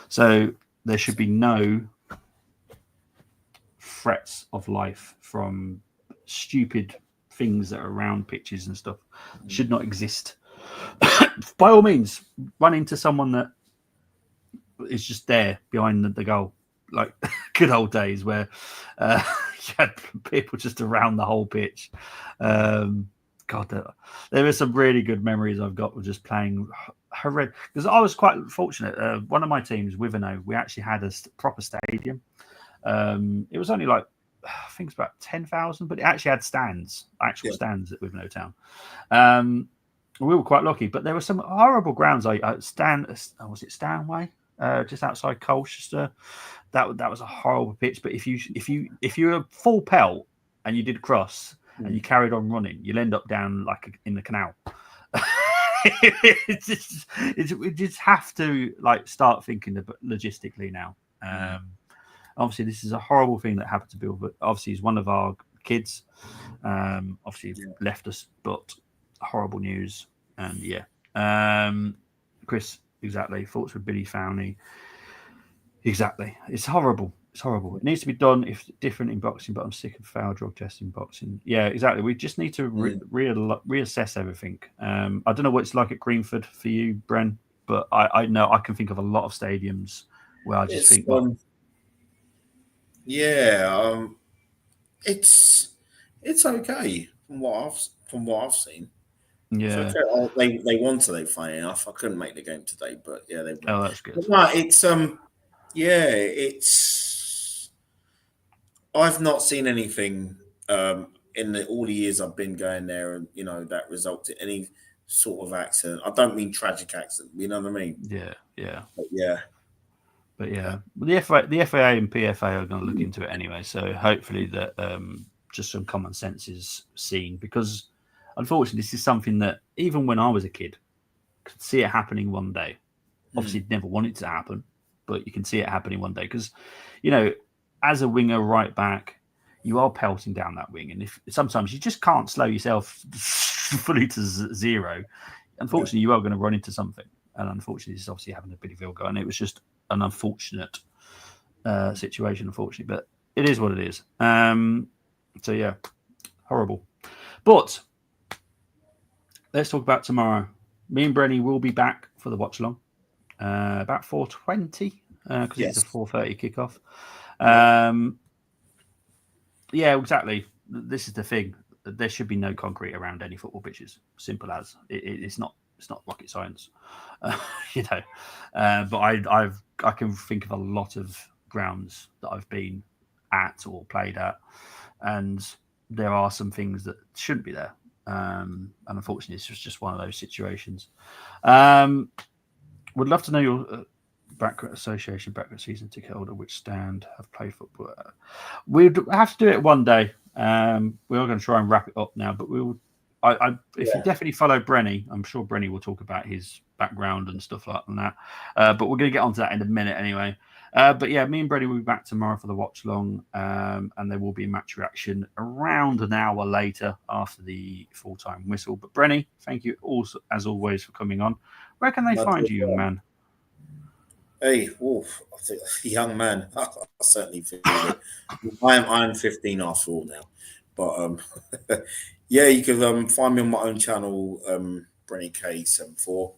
So there should be no threats of life from stupid things that are around pitches and stuff. Should not exist. By all means, run into someone that is just there behind the goal, like good old days where you had people just around the whole pitch. God, there are some really good memories I've got with just playing horrendous. Because I was quite fortunate. One of my teams, Withenow, we actually had a proper stadium. It was only like, I think it's about 10,000, but it actually had stands, stands at Withenow Town. We were quite lucky, but there were some horrible grounds. Was it Stanway? Just outside Colchester. That was a horrible pitch. But if you were full pelt and you did cross and you carried on running, you'll end up down like in the canal. We just have to like start thinking logistically now. Obviously, this is a horrible thing that happened to Bill, but obviously he's one of our kids. Obviously left us, but horrible news. And Chris, exactly. Thoughts with Billy Fowney. Exactly. It's horrible. It's horrible. It needs to be done if different in boxing, but I'm sick of foul drug testing boxing. Yeah, exactly. We just need to reassess everything. I don't know what it's like at Greenford for you, Bren, but I know I can think of a lot of stadiums where I just think, it's okay from what I've seen. Yeah, so they won today. Funny enough, I couldn't make the game today, but yeah, they won. Oh, that's good. But no, it's I've not seen anything all the years I've been going there, and that resulted in any sort of accident. I don't mean tragic accident. You know what I mean? Yeah, yeah. But yeah, the FAA and PFA are going to look into it anyway. So hopefully that just some common sense is seen, because unfortunately this is something that even when I was a kid, could see it happening one day. Obviously, never want it to happen, but you can see it happening one day because, as a winger right back, you are pelting down that wing, and if sometimes you just can't slow yourself fully to zero, unfortunately, you are going to run into something. And unfortunately, this is obviously having a bit of ill go, and it was just an unfortunate situation, unfortunately, but it is what it is. So yeah, horrible. But let's talk about tomorrow. Me and Brenny will be back for the watch along about 4:20 because it's a 4:30 kickoff. Yeah, exactly. This is the thing. There should be no concrete around any football pitches. Simple as it's not rocket science, But I can think of a lot of grounds that I've been at or played at, and there are some things that shouldn't be there. And unfortunately, it's just one of those situations. Would love to know your background season ticket holder, which stand have played football. We'd have to do it one day. We are going to try and wrap it up now, but we'll. If you definitely follow Brenny, I'm sure Brenny will talk about his background and stuff like that. But we're going to get onto that in a minute anyway. But yeah, me and Brenny will be back tomorrow for the watch long, and there will be a match reaction around an hour later after the full-time whistle. But Brenny, thank you also as always for coming on. Where can they find you, young man? Hey, I think young man. I certainly feel it. I'm 15 after all now, but yeah, you can find me on my own channel, Brenny K74.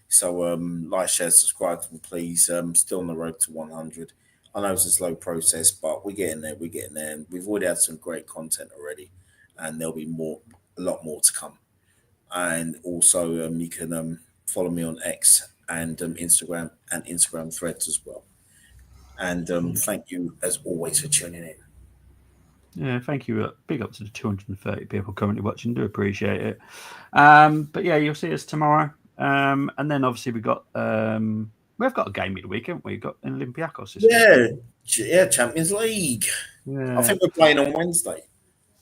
So like, share, subscribe, please. Still on the road to 100. I know it's a slow process, but we're getting there. And we've already had some great content already, and there'll be a lot more to come. And also, you can follow me on X and Instagram and Instagram threads as well. And thank you as always for tuning in. Yeah, thank you. Big up to the 230 people currently watching. Do appreciate it. But yeah, you'll see us tomorrow. And then obviously we've got a game midweek, haven't we? We've got an Olympiacos this week. Yeah, Champions League. Yeah. I think we're playing on Wednesday.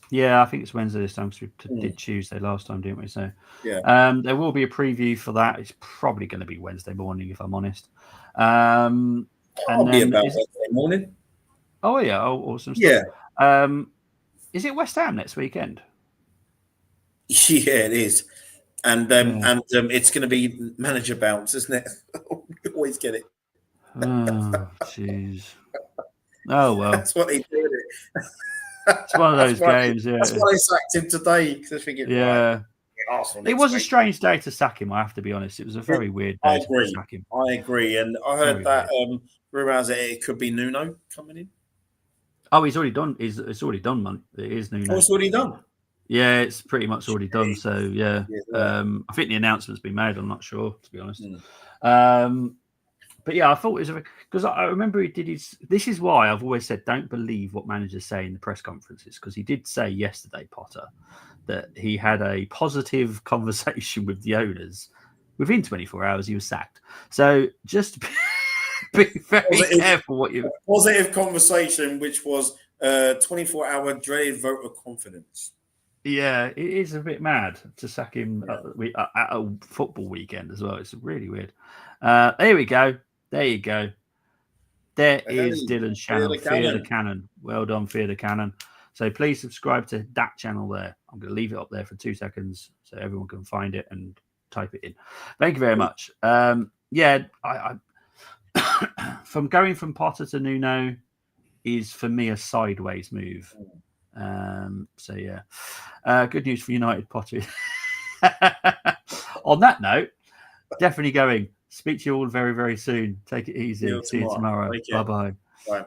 Yeah, I think it's Wednesday this time because we did Tuesday last time, didn't we? So yeah, there will be a preview for that. It's probably going to be Wednesday morning, if I'm honest. I'll be about Wednesday morning. Oh yeah, awesome stuff. Yeah. Is it West Ham next weekend? Yeah, it is. And it's going to be manager bounce, isn't it? You always get it. Oh, jeez. Oh, well. That's what they do. It's one of those games. That's why they sacked him today. Yeah. It was a strange day to sack him, I have to be honest. It was a very weird day to sack him. I agree. And I heard that rumours that it could be Nuno coming in. Oh, he's already done. It's already done, man. It is Nuno. Oh, it's already done? Yeah, it's pretty much already done. So, yeah. I think the announcement's been made. I'm not sure, to be honest. But, yeah, I thought it was because I remember he did his. This is why I've always said don't believe what managers say in the press conferences, because he did say yesterday, Potter, that he had a positive conversation with the owners. Within 24 hours, he was sacked. So just be very careful what you. Positive conversation, which was 24-hour dreaded vote of confidence. Yeah, it is a bit mad to sack him at a football weekend as well. It's really weird. There we go. There you go. There is Dylan's channel, Fear the Cannon. Well done, Fear the Cannon. So please subscribe to that channel there. I'm going to leave it up there for 2 seconds so everyone can find it and type it in. Thank you very much. Yeah, I from going from Potter to Nuno is for me a sideways move. So yeah, good news for United, Potter. On that note, definitely going. Speak to you all very, very soon. Take it easy. See you tomorrow. Bye-bye. Bye.